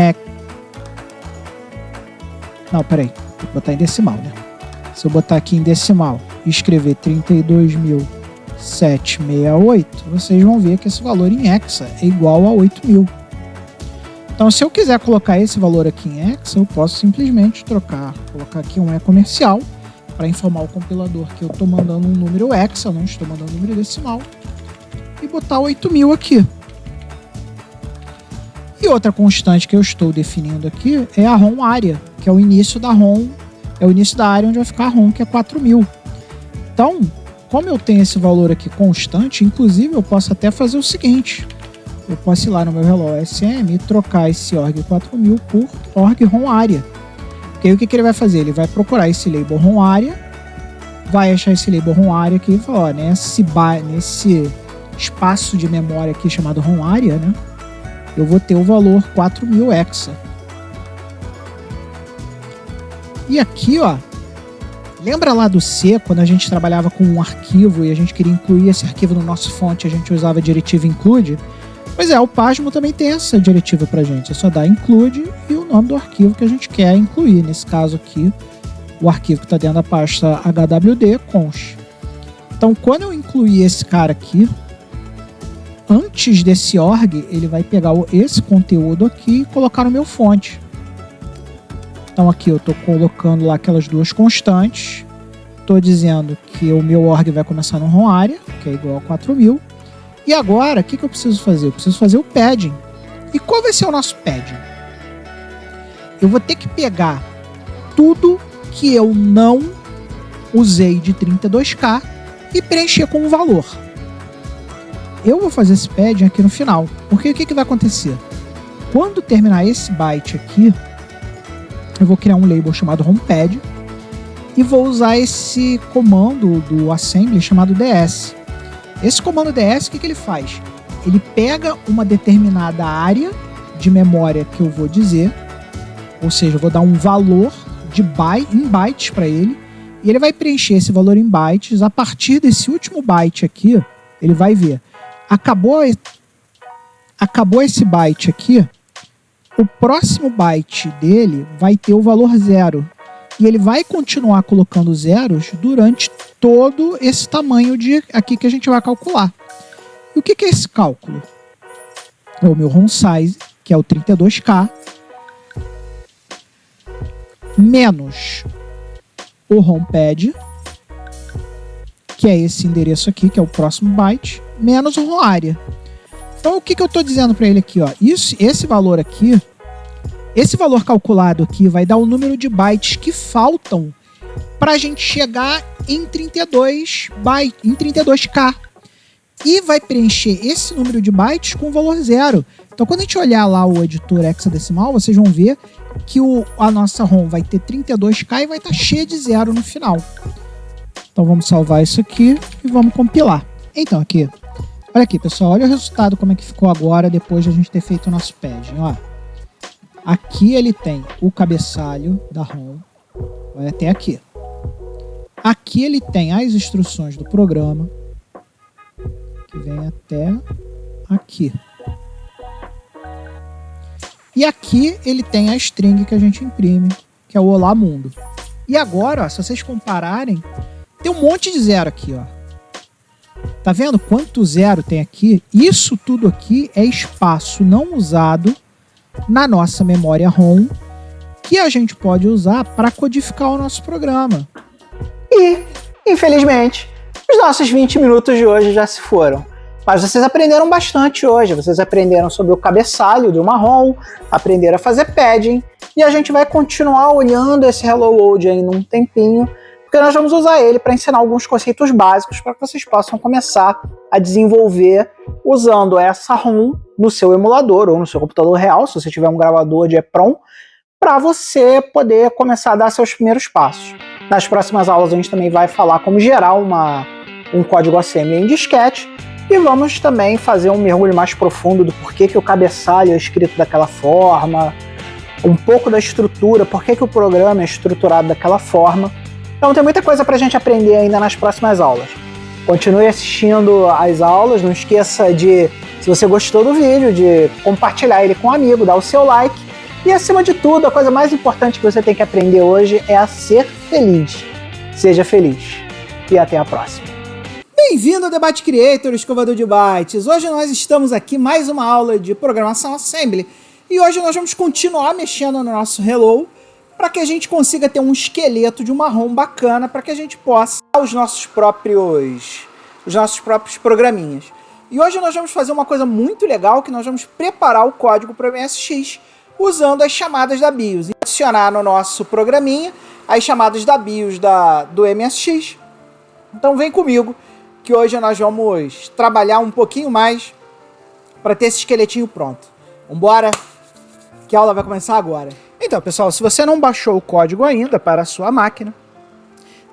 Não, peraí. Vou botar em decimal, né? Se eu botar aqui em decimal e escrever 32.768, vocês vão ver que esse valor em hexa é igual a 8.000. Então, se eu quiser colocar esse valor aqui em hexa, eu posso simplesmente colocar aqui um E comercial para informar o compilador que eu estou mandando um número hexa, não estou mandando um número decimal, e botar 8.000 aqui. E outra constante que eu estou definindo aqui é a ROM área, que é o início da ROM, é o início da área onde vai ficar a ROM, que é 4.000. Então, como eu tenho esse valor aqui constante, inclusive eu posso até fazer o seguinte: eu posso ir lá no meu Hello SM e trocar esse org 4000 por org ROM área. Porque aí o que ele vai fazer? Ele vai procurar esse label ROM área, vai achar esse label ROM área aqui e falar, ó, nesse espaço de memória aqui chamado ROM área, né, eu vou ter o valor 4.000 hexa. E aqui, ó, lembra lá do C, quando a gente trabalhava com um arquivo e a gente queria incluir esse arquivo no nosso fonte, a gente usava a diretiva include? Pois é, o Pasmo também tem essa diretiva pra gente. É só dar include e o nome do arquivo que a gente quer incluir. Nesse caso aqui, o arquivo que está dentro da pasta hwd const. Então, quando eu incluir esse cara aqui, antes desse org, ele vai pegar esse conteúdo aqui e colocar no meu fonte. Então aqui eu estou colocando lá aquelas duas constantes. Estou dizendo que o meu org vai começar no ROM área, que é igual a 4.000. E agora, o que eu preciso fazer? Eu preciso fazer o padding. E qual vai ser o nosso padding? Eu vou ter que pegar tudo que eu não usei de 32K e preencher com um valor. Eu vou fazer esse padding aqui no final. Porque o que vai acontecer? Quando terminar esse byte aqui, eu vou criar um label chamado rompad e vou usar esse comando do assembly chamado ds. Esse comando ds, o que ele faz? Ele pega uma determinada área de memória que eu vou dizer, ou seja, eu vou dar um valor em bytes para ele, e ele vai preencher esse valor em bytes. A partir desse último byte aqui, ele vai ver, acabou esse byte aqui, o próximo byte dele vai ter o valor 0. E ele vai continuar colocando zeros durante todo esse tamanho aqui que a gente vai calcular. E o que é esse cálculo? É o meu ROM size, que é o 32K, menos o rompad, que é esse endereço aqui, que é o próximo byte, menos o ROM área. Então o que eu estou dizendo para ele aqui? Ó? Esse valor aqui, esse valor calculado aqui vai dar o número de bytes que faltam para a gente chegar em 32K. E vai preencher esse número de bytes com o valor 0. Então, quando a gente olhar lá o editor hexadecimal, vocês vão ver que a nossa ROM vai ter 32K e vai estar cheia de 0 no final. Então, vamos salvar isso aqui e vamos compilar. Então, aqui, olha aqui, pessoal, olha o resultado, como é que ficou agora depois de a gente ter feito o nosso padding, ó. Aqui ele tem o cabeçalho da ROM, vai até aqui. Aqui ele tem as instruções do programa, que vem até aqui. E aqui ele tem a string que a gente imprime, que é o Olá Mundo. E agora, ó, se vocês compararem, tem um monte de zero aqui, ó. Tá vendo quanto zero tem aqui? Isso tudo aqui é espaço não usado na nossa memória ROM, que a gente pode usar para codificar o nosso programa.
E, infelizmente, os nossos 20 minutos de hoje já se foram. Mas vocês aprenderam bastante hoje. Vocês aprenderam sobre o cabeçalho de uma ROM, aprenderam a fazer padding, e a gente vai continuar olhando esse Hello World aí num tempinho porque nós vamos usar ele para ensinar alguns conceitos básicos para que vocês possam começar a desenvolver usando essa ROM no seu emulador ou no seu computador real, se você tiver um gravador de EEPROM, para você poder começar a dar seus primeiros passos. Nas próximas aulas a gente também vai falar como gerar um código assembly em disquete e vamos também fazer um mergulho mais profundo do porquê que o cabeçalho é escrito daquela forma, um pouco da estrutura, porquê que o programa é estruturado daquela forma. Então tem muita coisa para a gente aprender ainda nas próximas aulas. Continue assistindo às aulas, não esqueça de, se você gostou do vídeo, de compartilhar ele com um amigo, dar o seu like. E acima de tudo, a coisa mais importante que você tem que aprender hoje é a ser feliz. Seja feliz. E até a próxima.
Bem-vindo ao Debate Creator, escovador de bytes. Hoje nós estamos aqui mais uma aula de programação Assembly. E hoje nós vamos continuar mexendo no nosso Hello para que a gente consiga ter um esqueleto de uma ROM bacana para que a gente possa os nossos próprios programinhas. E hoje nós vamos fazer uma coisa muito legal, que nós vamos preparar o código para o MSX usando as chamadas da BIOS. E adicionar no nosso programinha as chamadas da BIOS do MSX. Então vem comigo, que hoje nós vamos trabalhar um pouquinho mais para ter esse esqueletinho pronto. Vambora, que a aula vai começar agora. Então, pessoal, se você não baixou o código ainda para a sua máquina,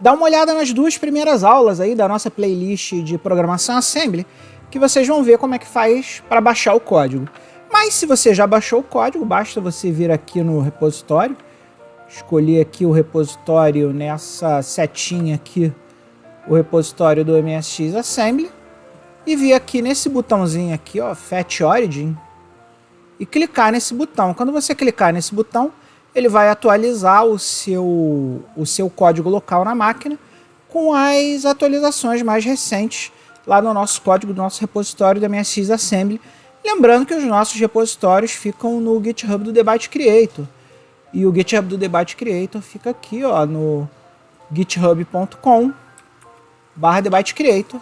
dá uma olhada nas duas primeiras aulas aí da nossa playlist de programação Assembly, que vocês vão ver como é que faz para baixar o código. Mas se você já baixou o código, basta você vir aqui no repositório, escolher aqui o repositório nessa setinha aqui, o repositório do MSX Assembly, e vir aqui nesse botãozinho aqui, ó, Fetch Origin, e clicar nesse botão. Quando você clicar nesse botão, ele vai atualizar o seu código local na máquina com as atualizações mais recentes lá no nosso código do nosso repositório do MSX Assembly. Lembrando que os nossos repositórios ficam no GitHub do Debate Creator. E o GitHub do Debate Creator fica aqui, ó, no github.com/Debate Creator.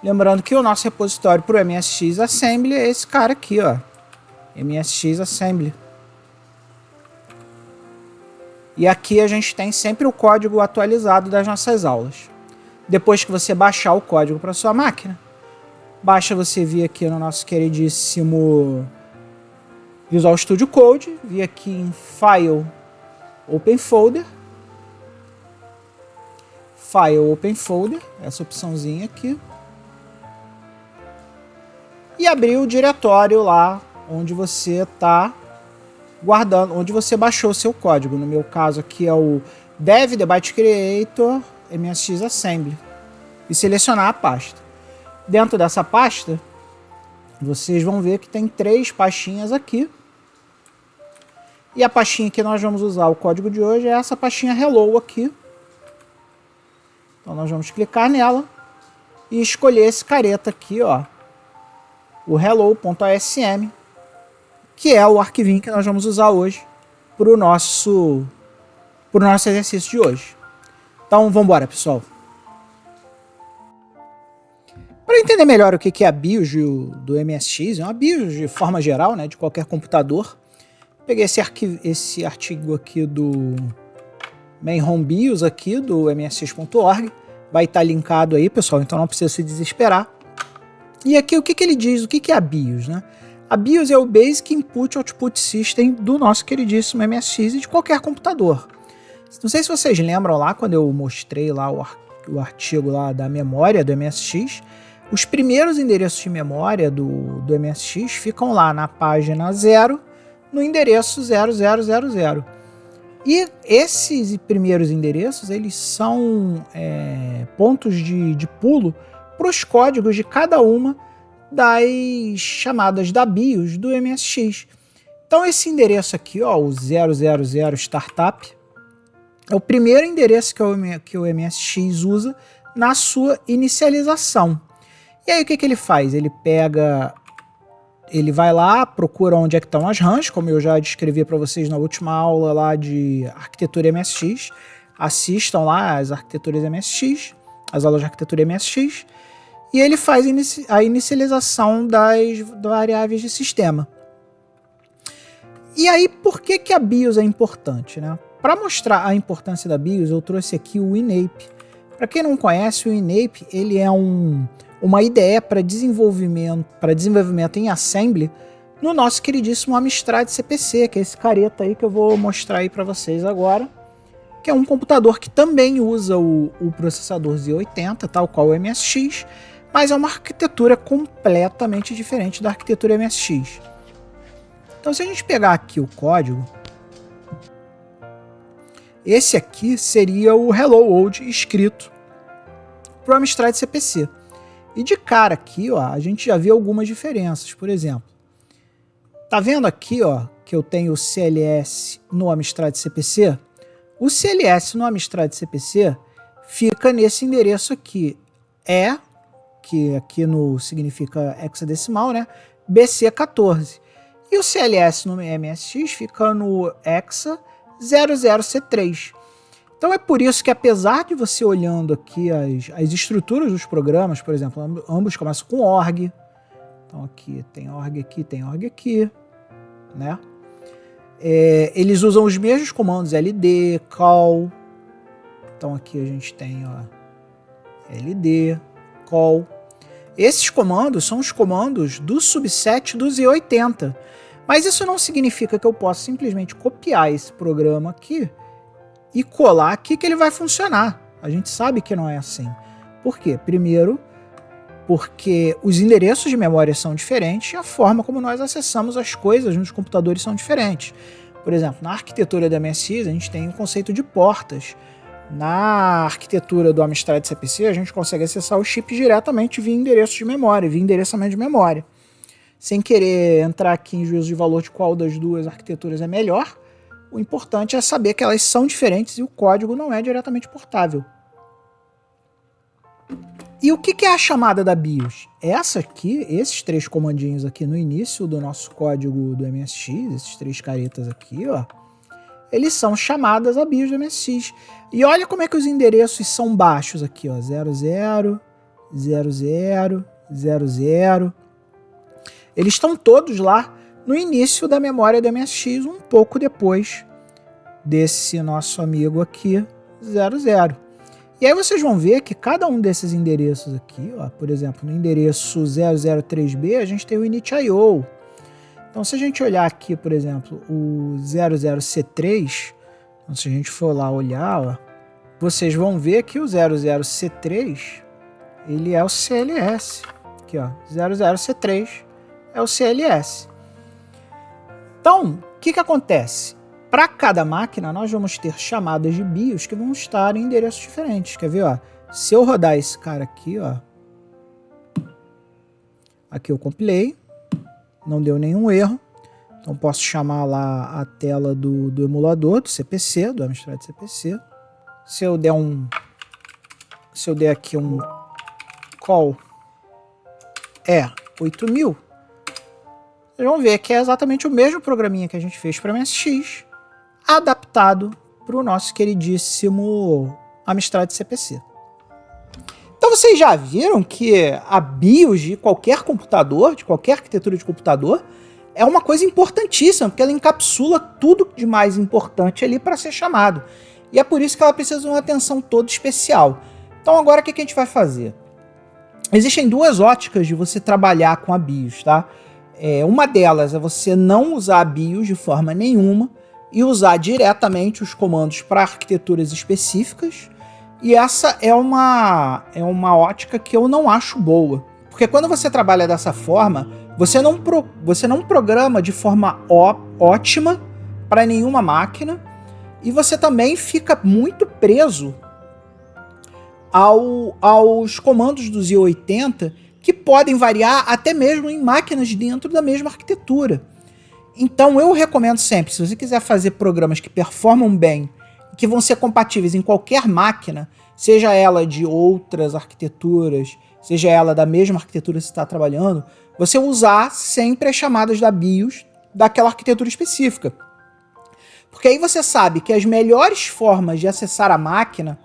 Lembrando que o nosso repositório para o MSX Assembly é esse cara aqui, ó, MSX Assembly. E aqui a gente tem sempre o código atualizado das nossas aulas. Depois que você baixar o código para sua máquina, basta você vir aqui no nosso queridíssimo Visual Studio Code, vir aqui em File, Open Folder, File, Open Folder, essa opçãozinha aqui, e abrir o diretório lá onde você está guardando, onde você baixou o seu código. No meu caso aqui é o Dev Debate Creator MSX Assembly, e selecionar a pasta. Dentro dessa pasta, vocês vão ver que tem 3 pastinhas aqui, e a pastinha que nós vamos usar o código de hoje é essa pastinha Hello aqui. Então nós vamos clicar nela e escolher esse careta aqui, ó, o hello.asm, que é o arquivinho que nós vamos usar hoje para o nosso exercício de hoje. Então vamos embora, pessoal. Para entender melhor o que é a BIOS do MSX, é uma BIOS de forma geral, né, de qualquer computador. Peguei esse artigo aqui do Main Home BIOS aqui do msx.org, vai estar linkado aí, pessoal, então não precisa se desesperar. E aqui o que ele diz, o que é a BIOS, né? A BIOS é o Basic Input Output System do nosso queridíssimo MSX e de qualquer computador. Não sei se vocês lembram lá, quando eu mostrei lá o artigo lá da memória do MSX, os primeiros endereços de memória do MSX ficam lá na página 0, no endereço 0000. E esses primeiros endereços, eles são pontos de pulo para os códigos de cada uma das chamadas da BIOS do MSX. Então esse endereço aqui, ó, o 000 Startup, é o primeiro endereço que o MSX usa na sua inicialização. E aí o que ele faz? Ele vai lá, procura onde é que estão as RAMs, como eu já descrevi para vocês na última aula lá de arquitetura MSX. Assistam lá as arquiteturas MSX, as aulas de arquitetura MSX, e ele faz a inicialização das variáveis de sistema. E aí, por que a BIOS é importante, né?
para mostrar a importância da BIOS, eu trouxe aqui o INAPE. Para quem não conhece, o INAPE ele é uma IDE para desenvolvimento em Assembly no nosso queridíssimo Amstrad CPC, que é esse careta aí que eu vou mostrar aí para vocês agora, que é um computador que também usa o processador Z80, tal qual o MSX, mas é uma arquitetura completamente diferente da arquitetura MSX. Então, se a gente pegar aqui o código, esse aqui seria o Hello World escrito para o Amstrad CPC. E de cara aqui, ó, a gente já vê algumas diferenças. Por exemplo, tá vendo aqui, ó, que eu tenho o CLS no Amstrad CPC? O CLS no Amstrad CPC fica nesse endereço aqui, que aqui no significa hexadecimal, né? BC14. E o CLS no MSX fica no hexa 00C3. Então é por isso que, apesar de você olhando aqui as estruturas dos programas, por exemplo, ambos começam com org. Então aqui tem org aqui, né? Eles usam os mesmos comandos LD, call. Então aqui a gente tem, ó, LD, call. Esses comandos são os comandos do subset do Z80. Mas isso não significa que eu possa simplesmente copiar esse programa aqui e colar aqui que ele vai funcionar. A gente sabe que não é assim. Por quê? Primeiro, porque os endereços de memória são diferentes e a forma como nós acessamos as coisas nos computadores são diferentes. Por exemplo, na arquitetura da MSX a gente tem o conceito de portas. Na arquitetura do Amstrad CPC a gente consegue acessar os chips diretamente via endereço de memória, via endereçamento de memória. Sem querer entrar aqui em juízo de valor de qual das duas arquiteturas é melhor, o importante é saber que elas são diferentes e o código não é diretamente portável. E o que é a chamada da BIOS? Essa aqui, esses três comandinhos aqui no início do nosso código do MSX, esses três caretas aqui, ó, eles são chamadas a BIOS do MSX. E olha como é que os endereços são baixos aqui, ó, 00, 00, 00. Eles estão todos lá no início da memória do MSX, um pouco depois desse nosso amigo aqui, 00. E aí vocês vão ver que cada um desses endereços aqui, ó, por exemplo, no endereço 003B, a gente tem o init.io. Então, se a gente olhar aqui, por exemplo, o 00C3, então, se a gente for lá olhar, ó, vocês vão ver que o 00C3, ele é o CLS. Aqui, ó, 00C3 é o CLS. Então, o que acontece? Para cada máquina, nós vamos ter chamadas de BIOS que vão estar em endereços diferentes. Quer ver? Ó? Se eu rodar esse cara aqui, ó, aqui eu compilei, não deu nenhum erro. Então posso chamar lá a tela do emulador, do CPC, do Amstrad CPC. Se eu der aqui um call 8000, vocês vão ver que é exatamente o mesmo programinha que a gente fez para MSX, adaptado para o nosso queridíssimo Amstrad CPC. Então vocês já viram que a BIOS de qualquer computador, de qualquer arquitetura de computador, é uma coisa importantíssima, porque ela encapsula tudo de mais importante ali para ser chamado. E é por isso que ela precisa de uma atenção toda especial. Então agora o que a gente vai fazer? Existem duas óticas de você trabalhar com a BIOS, tá? Uma delas é você não usar a BIOS de forma nenhuma e usar diretamente os comandos para arquiteturas específicas. E essa é uma ótica que eu não acho boa. Porque quando você trabalha dessa forma, você não programa de forma ótima para nenhuma máquina e você também fica muito preso aos comandos do Z80 que podem variar até mesmo em máquinas dentro da mesma arquitetura. Então eu recomendo sempre, se você quiser fazer programas que performam bem, que vão ser compatíveis em qualquer máquina, seja ela de outras arquiteturas, seja ela da mesma arquitetura que você está trabalhando, você usar sempre as chamadas da BIOS daquela arquitetura específica. Porque aí você sabe que as melhores formas de acessar a máquina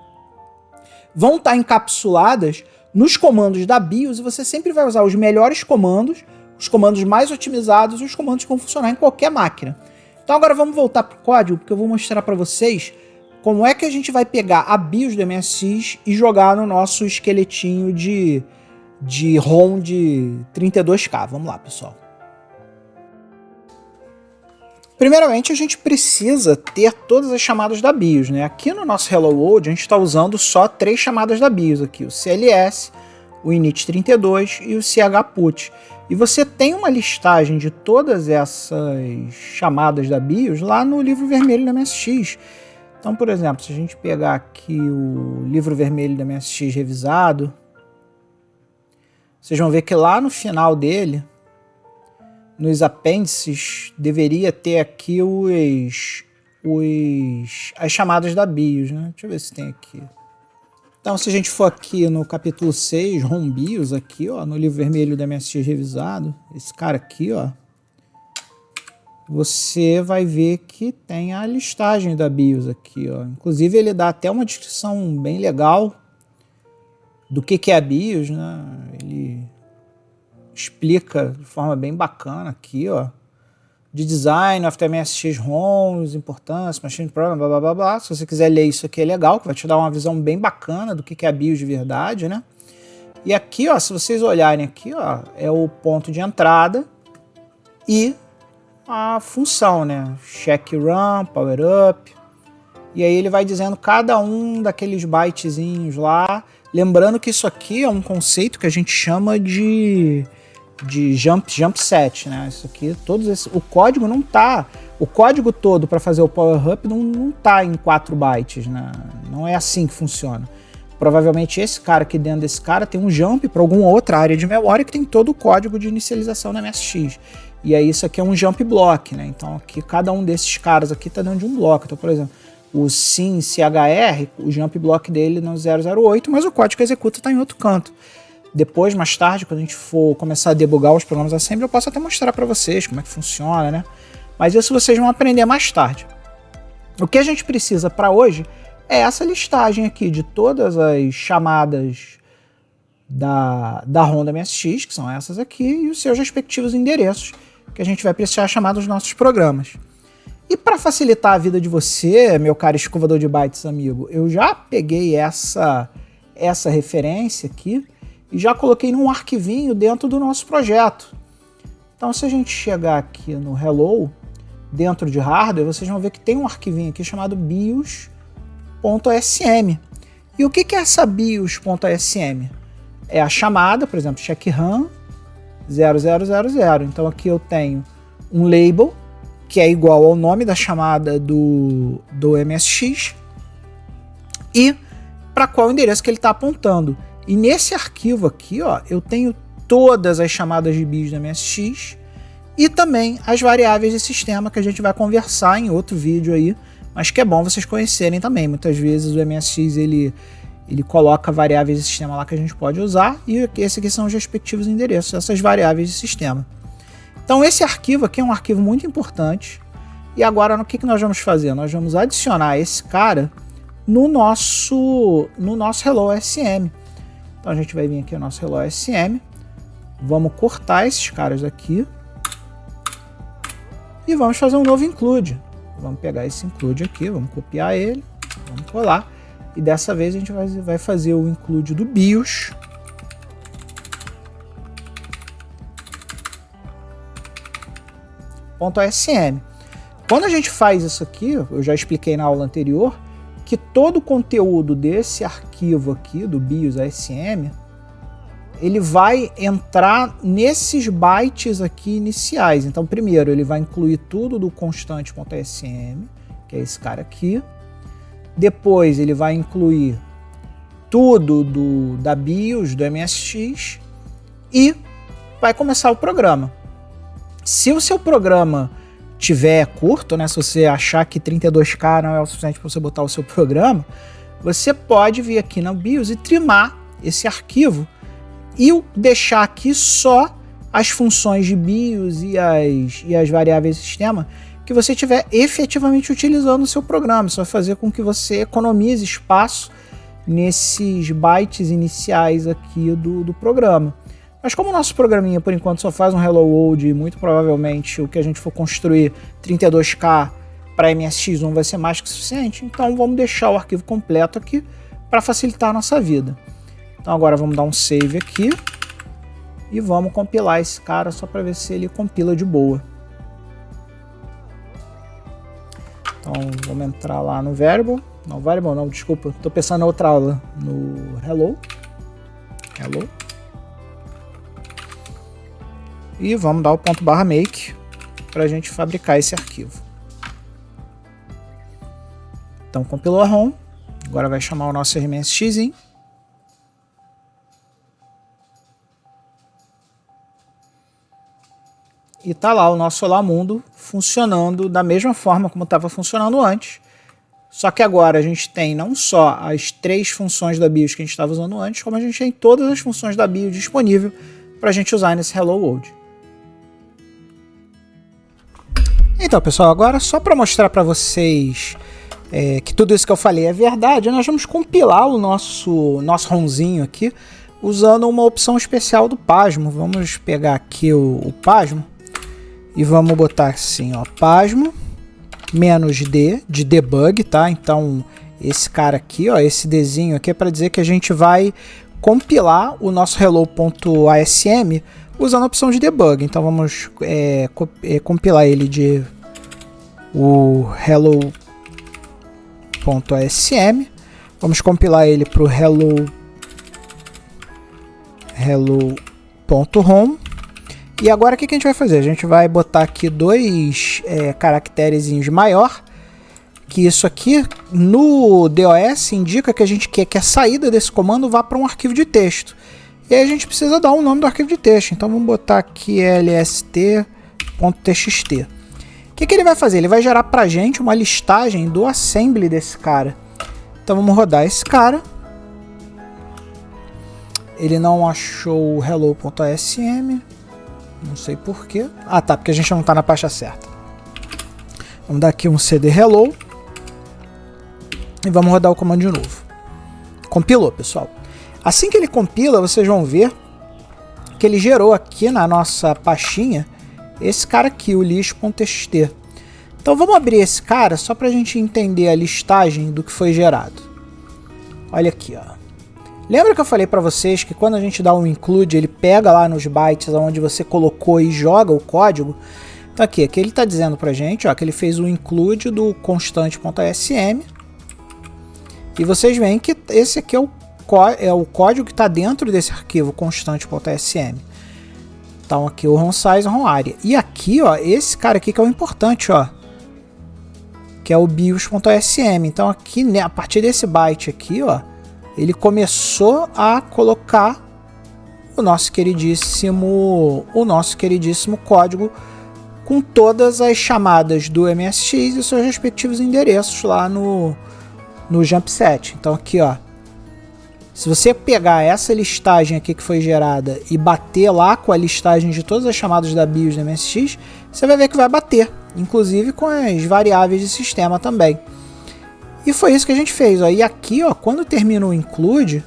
vão estar encapsuladas nos comandos da BIOS e você sempre vai usar os melhores comandos, os comandos mais otimizados e os comandos que vão funcionar em qualquer máquina. Então agora vamos voltar para o código, porque eu vou mostrar para vocês como é que a gente vai pegar a BIOS do MSX e jogar no nosso esqueletinho de ROM de 32K. Vamos lá, pessoal. Primeiramente, a gente precisa ter todas as chamadas da BIOS, né? Aqui no nosso Hello World, a gente está usando só 3 chamadas da BIOS aqui, o CLS, o init32 e o chput. E você tem uma listagem de todas essas chamadas da BIOS lá no livro vermelho da MSX. Então, por exemplo, se a gente pegar aqui o livro vermelho da MSX revisado, vocês vão ver que lá no final dele, nos apêndices, deveria ter aqui as chamadas da BIOS, né? Deixa eu ver se tem aqui. Então, se a gente for aqui no capítulo 6, ROM BIOS, aqui, ó, no livro vermelho da MSX revisado, esse cara aqui, ó, você vai ver que tem a listagem da BIOS aqui, ó. Inclusive, ele dá até uma descrição bem legal do que é a BIOS, né? Ele explica de forma bem bacana aqui, ó, de design of the MSX ROMs, importância, machine program, blá, blá, blá, blá. Se você quiser ler isso aqui é legal, que vai te dar uma visão bem bacana do que é a BIOS de verdade, né? E aqui, ó, se vocês olharem aqui, ó, é o ponto de entrada e a função, né? Check run, power up. E aí ele vai dizendo cada um daqueles bytezinhos lá. Lembrando que isso aqui é um conceito que a gente chama de jump set, né? Isso aqui, o código não tá, o código todo para fazer o power up não tá em 4 bytes, né? Não é assim que funciona. Provavelmente esse cara aqui dentro desse cara tem um jump para alguma outra área de memória que tem todo o código de inicialização na MSX. E aí isso aqui é um jump block, né? Então aqui cada um desses caras aqui tá dentro de um bloco. Então, por exemplo, o SIM CHR, o jump block dele no 008, mas o código que executa tá em outro canto. Depois, mais tarde, quando a gente for começar a debugar os programas Assembly, eu posso até mostrar para vocês como é que funciona, né? Mas isso vocês vão aprender mais tarde. O que a gente precisa para hoje é essa listagem aqui de todas as chamadas da ROM da MSX, que são essas aqui, e os seus respectivos endereços, que a gente vai precisar chamar dos nossos programas. E para facilitar a vida de você, meu caro escovador de bytes amigo, eu já peguei essa referência aqui e já coloquei num arquivinho dentro do nosso projeto. Então, se a gente chegar aqui no Hello, dentro de hardware, vocês vão ver que tem um arquivinho aqui chamado bios.sm. E o que é essa bios.sm? É a chamada, por exemplo, check run 0000. Então aqui eu tenho um label, que é igual ao nome da chamada do MSX, e para qual endereço que ele está apontando. E nesse arquivo aqui, ó, eu tenho todas as chamadas de BIOS da MSX e também as variáveis de sistema que a gente vai conversar em outro vídeo aí, mas que é bom vocês conhecerem também. Muitas vezes o MSX ele coloca variáveis de sistema lá que a gente pode usar, e esses aqui são os respectivos endereços, essas variáveis de sistema. Então esse arquivo aqui é um arquivo muito importante. E agora o que nós vamos fazer? Nós vamos adicionar esse cara no nosso Hello SM. Então a gente vai vir aqui no nosso Hello SM, vamos cortar esses caras aqui e vamos fazer um novo include. Vamos pegar esse include aqui, vamos copiar ele, vamos colar, e dessa vez a gente vai fazer o include do BIOS. .sm. Quando a gente faz isso aqui, eu já expliquei na aula anterior, que todo o conteúdo desse arquivo aqui, do BIOS ASM, ele vai entrar nesses bytes aqui iniciais. Então, primeiro, ele vai incluir tudo do constante.sm, que é esse cara aqui. Depois, ele vai incluir tudo da BIOS, do MSX, e vai começar o programa. Se o seu programa tiver curto, né, se você achar que 32K não é o suficiente para você botar o seu programa, você pode vir aqui na BIOS e trimar esse arquivo e deixar aqui só as funções de BIOS e as variáveis de sistema que você estiver efetivamente utilizando no seu programa. Isso vai fazer com que você economize espaço nesses bytes iniciais aqui do programa. Mas como o nosso programinha, por enquanto, só faz um Hello World e muito provavelmente o que a gente for construir 32K para MSX1 vai ser mais que suficiente, então vamos deixar o arquivo completo aqui para facilitar a nossa vida. Então agora vamos dar um save aqui e vamos compilar esse cara só para ver se ele compila de boa. Então vamos entrar lá no variable, não, desculpa, estou pensando na outra aula, no hello. E vamos dar o .make para a gente fabricar esse arquivo. Então compilou a ROM, agora vai chamar o nosso RMSX. E tá lá o nosso Olá Mundo funcionando da mesma forma como estava funcionando antes. Só que agora a gente tem não só as 3 funções da BIOS que a gente estava usando antes, como a gente tem todas as funções da BIOS disponível para a gente usar nesse Hello World. Então, pessoal, agora só para mostrar para vocês que tudo isso que eu falei é verdade, nós vamos compilar o nosso ROMzinho aqui usando uma opção especial do Pasmo. Vamos pegar aqui o Pasmo e vamos botar assim, ó, Pasmo -d de debug, tá? Então esse cara aqui, ó, esse Dzinho aqui é para dizer que a gente vai compilar o nosso hello.asm usando a opção de debug. Então vamos compilar ele de o hello.asm, vamos compilar ele para o hello.home. E agora o que a gente vai fazer? A gente vai botar aqui 2 caracterezinhos maior, que isso aqui no DOS indica que a gente quer que a saída desse comando vá para um arquivo de texto. E aí a gente precisa dar o nome do arquivo de texto. Então vamos botar aqui lst.txt. O que ele vai fazer? Ele vai gerar para a gente uma listagem do assembly desse cara. Então vamos rodar esse cara. Ele não achou o hello.asm. Não sei porquê. Ah, tá, porque a gente não está na pasta certa. Vamos dar aqui um cd hello. E vamos rodar o comando de novo. Compilou, pessoal. Assim que ele compila, vocês vão ver que ele gerou aqui na nossa pastinha esse cara aqui, o list.txt. Então vamos abrir esse cara só para a gente entender a listagem do que foi gerado. Olha aqui, ó. Lembra que eu falei para vocês que quando a gente dá um include, ele pega lá nos bytes onde você colocou e joga o código? Então aqui ele está dizendo para a gente, ó, que ele fez o include do constante.asm. E vocês veem que esse aqui é o código que está dentro desse arquivo constante.asm. Então aqui o ROM size, ROM area. E aqui, ó, esse cara aqui que é o importante, ó, que é o bios.asm. Então aqui, né, a partir desse byte aqui, ó, ele começou a colocar o nosso queridíssimo código com todas as chamadas do MSX e os seus respectivos endereços lá no jump set. Então aqui, ó, se você pegar essa listagem aqui que foi gerada e bater lá com a listagem de todas as chamadas da BIOS do MSX, você vai ver que vai bater, inclusive com as variáveis de sistema também. E foi isso que a gente fez, ó. E aqui, ó, quando termina o include,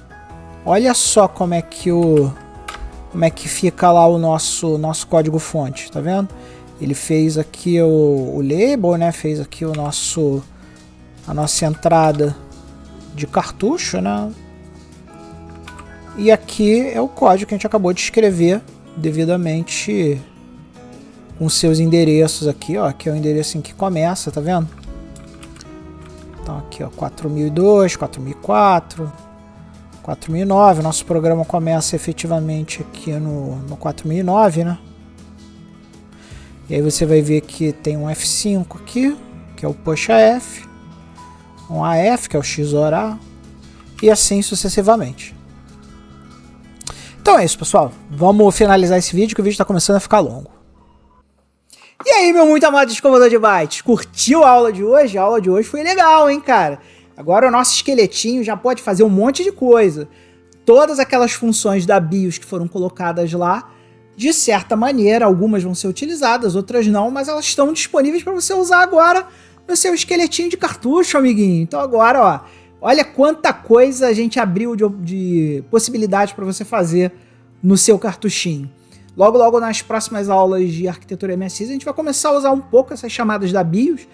olha só como é que fica lá o nosso código fonte, tá vendo? Ele fez aqui o label, né? Fez aqui a nossa entrada de cartucho, né? E aqui é o código que a gente acabou de escrever devidamente com seus endereços aqui, ó, que é o endereço em que começa, tá vendo? Então aqui, ó, 4002, 4004, 4009, nosso programa começa efetivamente aqui no 4009, né? E aí você vai ver que tem um F5 aqui, que é o push AF, um AF, que é o XOR A, e assim sucessivamente. Então é isso, pessoal. Vamos finalizar esse vídeo, que o vídeo está começando a ficar longo. E aí, meu muito amado descobridor de bytes, curtiu a aula de hoje? A aula de hoje foi legal, hein, cara? Agora o nosso esqueletinho já pode fazer um monte de coisa. Todas aquelas funções da BIOS que foram colocadas lá, de certa maneira, algumas vão ser utilizadas, outras não, mas elas estão disponíveis para você usar agora no seu esqueletinho de cartucho, amiguinho. Então agora, ó, olha quanta coisa a gente abriu de possibilidades para você fazer no seu cartuchinho. Logo, logo nas próximas aulas de arquitetura MSX, a gente vai começar a usar um pouco essas chamadas da BIOS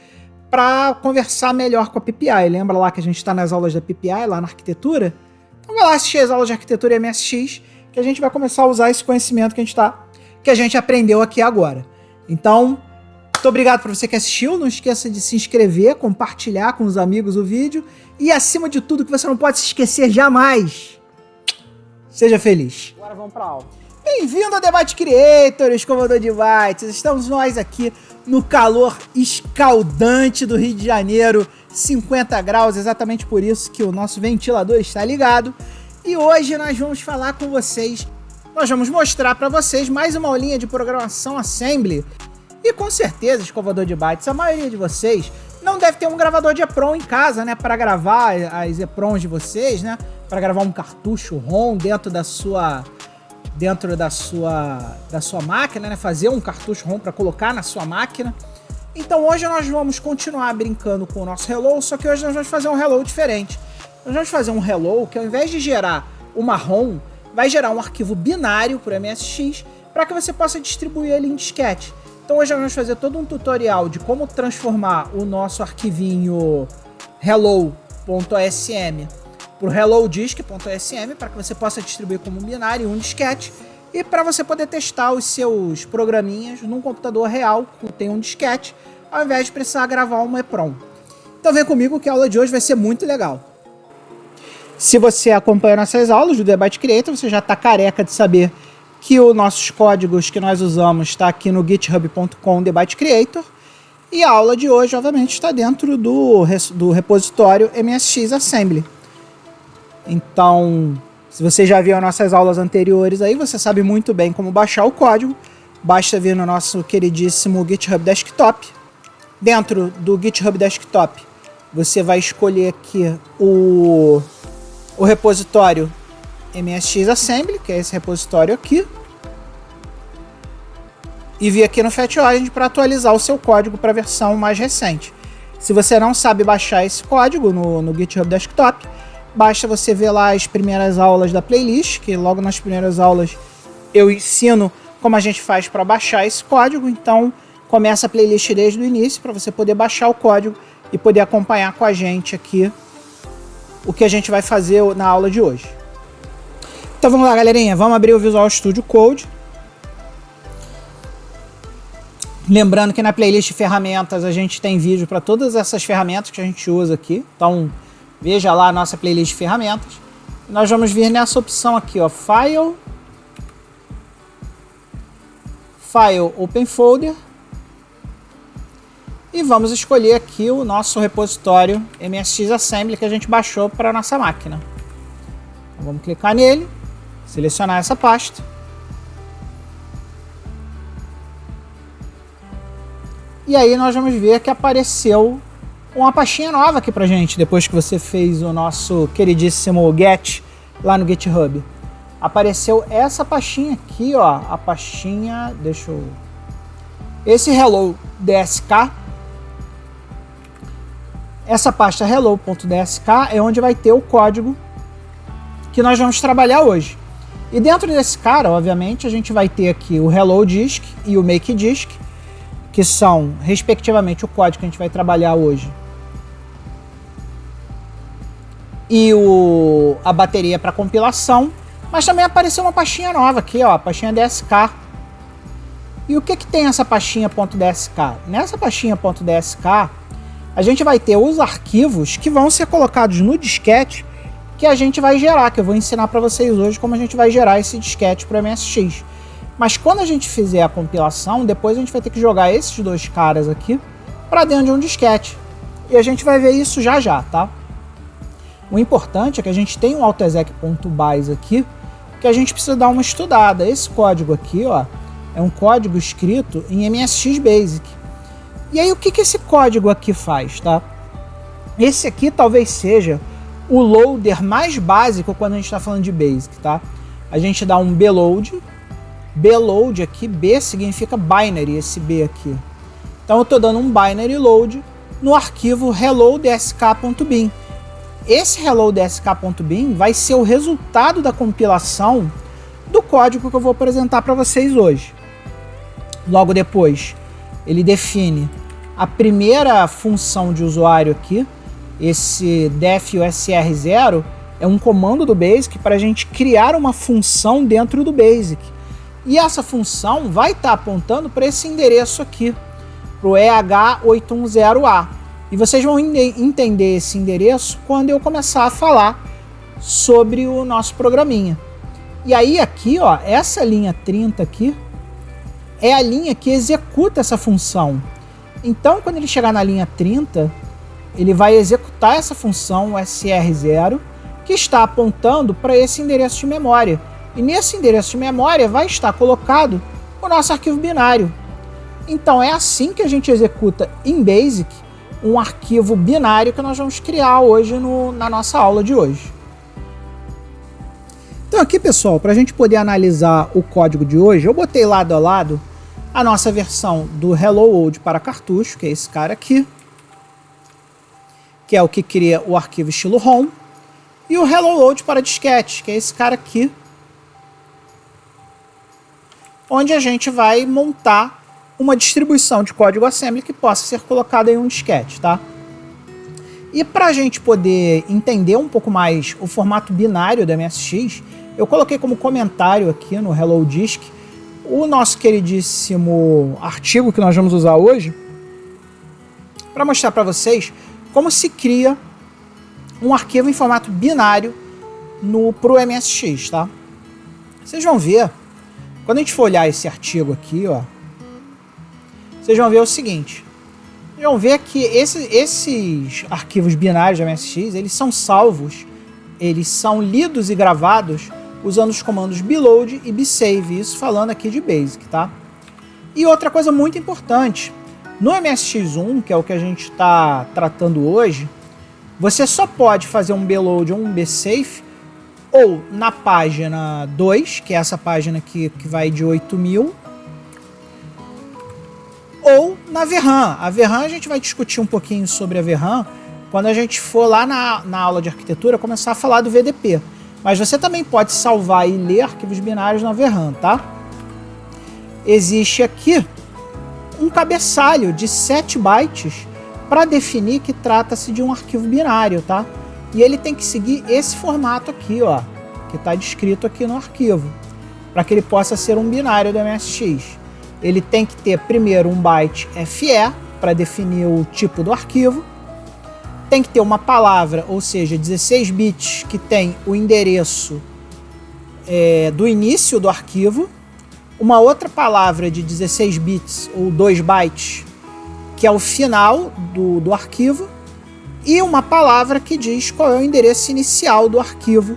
para conversar melhor com a PPI. Lembra lá que a gente está nas aulas da PPI, lá na arquitetura? Então vai lá assistir as aulas de arquitetura MSX, que a gente vai começar a usar esse conhecimento que a gente aprendeu aqui agora. Então, muito obrigado por você que assistiu. Não esqueça de se inscrever, compartilhar com os amigos o vídeo. E, acima de tudo, que você não pode se esquecer jamais. Seja feliz. Agora vamos para a aula. Bem-vindo ao Debate Creators, Comandante de Bytes. Estamos nós aqui no calor escaldante do Rio de Janeiro, 50 graus, exatamente por isso que o nosso ventilador está ligado. E hoje nós vamos falar com vocês, nós vamos mostrar para vocês mais uma aulinha de programação Assembly. E com certeza, escovador de bytes, a maioria de vocês não deve ter um gravador de EPROM em casa, né, para gravar as EPROMs de vocês, né, para gravar um cartucho ROM dentro da sua máquina, né, fazer um cartucho ROM para colocar na sua máquina. Então hoje nós vamos continuar brincando com o nosso Hello, só que hoje nós vamos fazer um Hello diferente. Nós vamos fazer um Hello que, ao invés de gerar uma ROM, vai gerar um arquivo binário para o MSX para que você possa distribuir ele em disquete. Então hoje nós vamos fazer todo um tutorial de como transformar o nosso arquivinho hello.asm para o hellodisk.asm para que você possa distribuir como um binário um disquete e para você poder testar os seus programinhas num computador real que tem um disquete, ao invés de precisar gravar uma EPROM. Então vem comigo que a aula de hoje vai ser muito legal. Se você acompanha nossas aulas do Debate Creator, você já está careca de saber que os nossos códigos que nós usamos está aqui no github.com Debate Creator. E a aula de hoje, obviamente, está dentro do repositório MSX Assembly. Então, se você já viu as nossas aulas anteriores aí, você sabe muito bem como baixar o código. Basta vir no nosso queridíssimo GitHub Desktop. Dentro do GitHub Desktop, você vai escolher aqui o repositório MSX Assembly, que é esse repositório aqui. E vir aqui no FatOrange para atualizar o seu código para a versão mais recente. Se você não sabe baixar esse código no GitHub Desktop, basta você ver lá as primeiras aulas da playlist, que logo nas primeiras aulas eu ensino como a gente faz para baixar esse código. Então começa a playlist desde o início para você poder baixar o código e poder acompanhar com a gente aqui o que a gente vai fazer na aula de hoje. Então vamos lá, galerinha, vamos abrir o Visual Studio Code. Lembrando que na playlist ferramentas a gente tem vídeo para todas essas ferramentas que a gente usa aqui. Então veja lá a nossa playlist de ferramentas. Nós vamos vir nessa opção aqui, ó, File, Open Folder. E vamos escolher aqui o nosso repositório MSX Assembly que a gente baixou para a nossa máquina. Então, vamos clicar nele, selecionar essa pasta. E aí nós vamos ver que apareceu uma pastinha nova aqui pra gente, depois que você fez o nosso queridíssimo get lá no GitHub. Apareceu essa pastinha aqui, ó, a pastinha, esse hello DSK. Essa pasta hello.dsk é onde vai ter o código que nós vamos trabalhar hoje. E dentro desse cara, obviamente, a gente vai ter aqui o hello disk e o make disk, que são, respectivamente, o código que a gente vai trabalhar hoje e a bateria para compilação. Mas também apareceu uma pastinha nova aqui, ó, a pastinha DSK. E o que tem essa pastinha .dsk? Nessa pastinha .dsk, a gente vai ter os arquivos que vão ser colocados no disquete que a gente vai gerar, que eu vou ensinar para vocês hoje como a gente vai gerar esse disquete para o MSX. Mas quando a gente fizer a compilação, depois a gente vai ter que jogar esses dois caras aqui para dentro de um disquete. E a gente vai ver isso já já, tá? O importante é que a gente tem um autoexec.base aqui, que a gente precisa dar uma estudada. Esse código aqui, ó, é um código escrito em MSX Basic. E aí o que esse código aqui faz, tá? Esse aqui talvez seja o loader mais básico quando a gente está falando de Basic, tá? A gente dá um bload. Bload aqui, B significa binary, esse B aqui. Então eu estou dando um binary load no arquivo hello.dsk.bin. Esse hello.dsk.bin vai ser o resultado da compilação do código que eu vou apresentar para vocês hoje. Logo depois, ele define a primeira função de usuário aqui. Esse defusr0 é um comando do BASIC para a gente criar uma função dentro do BASIC. E essa função vai estar apontando para esse endereço aqui, para o EH810A. E vocês vão entender esse endereço quando eu começar a falar sobre o nosso programinha. E aí aqui, ó, essa linha 30 aqui é a linha que executa essa função. Então, quando ele chegar na linha 30, ele vai executar essa função SR0, que está apontando para esse endereço de memória. E nesse endereço de memória vai estar colocado o nosso arquivo binário. Então é assim que a gente executa em BASIC um arquivo binário que nós vamos criar hoje na nossa aula de hoje. Então aqui, pessoal, para a gente poder analisar o código de hoje, eu botei lado a lado a nossa versão do Hello World para cartucho, que é esse cara aqui, que é o que cria o arquivo estilo ROM, e o Hello World para disquete, que é esse cara aqui, onde a gente vai montar uma distribuição de código assembly que possa ser colocada em um disquete, tá? E para a gente poder entender um pouco mais o formato binário do MSX, eu coloquei como comentário aqui no Hello Disk o nosso queridíssimo artigo que nós vamos usar hoje para mostrar para vocês como se cria um arquivo em formato binário pro MSX, tá? Vocês vão ver, quando a gente for olhar esse artigo aqui, ó, vocês vão ver o seguinte. Vocês vão ver que esses arquivos binários de MSX, eles são salvos, eles são lidos e gravados usando os comandos bload e bsave, isso falando aqui de BASIC, tá? E outra coisa muito importante, no MSX1, que é o que a gente está tratando hoje, você só pode fazer um bload ou um bsave ou na página 2, que é essa página aqui que vai de 8000, ou na VRAM. A VRAM a gente vai discutir um pouquinho sobre a VRAM quando a gente for lá na aula de arquitetura começar a falar do VDP. Mas você também pode salvar e ler arquivos binários na VRAM, tá? Existe aqui um cabeçalho de 7 bytes para definir que trata-se de um arquivo binário, tá? E ele tem que seguir esse formato aqui, ó, que está descrito aqui no arquivo, para que ele possa ser um binário do MSX. Ele tem que ter primeiro um byte FE para definir o tipo do arquivo, tem que ter uma palavra, ou seja, 16 bits que tem o endereço do início do arquivo, uma outra palavra de 16 bits ou 2 bytes que é o final do arquivo, e uma palavra que diz qual é o endereço inicial do arquivo,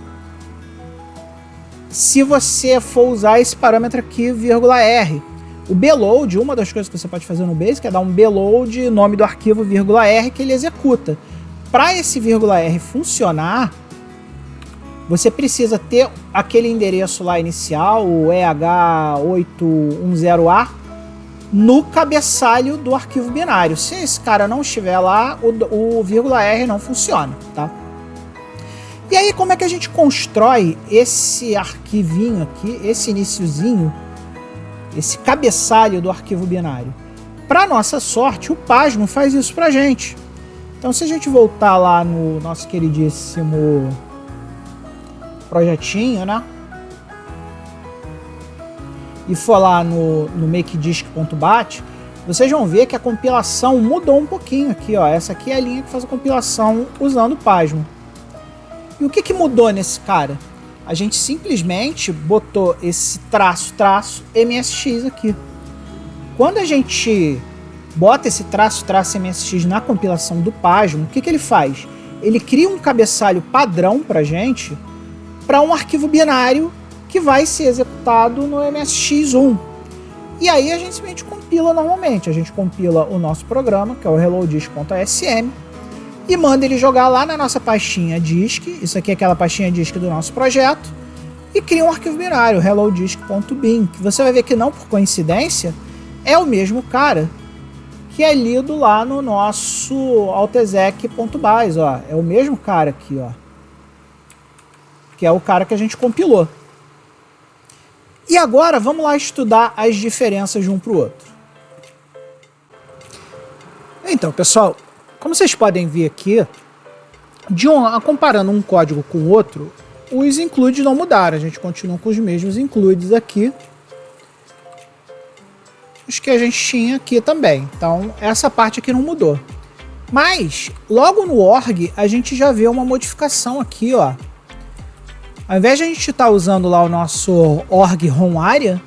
se você for usar esse parâmetro aqui, "R". O bload, uma das coisas que você pode fazer no BASIC é dar um bload, nome do arquivo, "R", que ele executa. Para esse "R" funcionar, você precisa ter aquele endereço lá inicial, o EH810A, no cabeçalho do arquivo binário. Se esse cara não estiver lá, o "R" não funciona, tá? E aí, como é que a gente constrói esse arquivinho aqui, esse iniciozinho, esse cabeçalho do arquivo binário? Para nossa sorte, o Pasmo faz isso pra gente. Então, se a gente voltar lá no nosso queridíssimo projetinho, né? E for lá no makedisk.bat, vocês vão ver que a compilação mudou um pouquinho aqui, ó. Essa aqui é a linha que faz a compilação usando o Pasmo. E o que mudou nesse cara? A gente simplesmente botou esse traço MSX aqui. Quando a gente bota esse traço MSX na compilação do Pasmo, o que ele faz? Ele cria um cabeçalho padrão pra gente, para um arquivo binário que vai ser executado no MSX1. E aí a gente simplesmente compila normalmente. A gente compila o nosso programa, que é o hellodisk.asm, e manda ele jogar lá na nossa pastinha disk, isso aqui é aquela pastinha disk do nosso projeto, e cria um arquivo binário, hellodisk.bin, que você vai ver que não por coincidência, é o mesmo cara que é lido lá no nosso altexec.base, ó. É o mesmo cara aqui, ó. Que é o cara que a gente compilou. E agora vamos lá estudar as diferenças de um para o outro. Então, pessoal, como vocês podem ver aqui, comparando um código com o outro, os includes não mudaram. A gente continua com os mesmos includes aqui, os que a gente tinha aqui também. Então, essa parte aqui não mudou. Mas, logo no org, a gente já vê uma modificação aqui, ó. Ao invés de a gente estar usando lá o nosso org home area,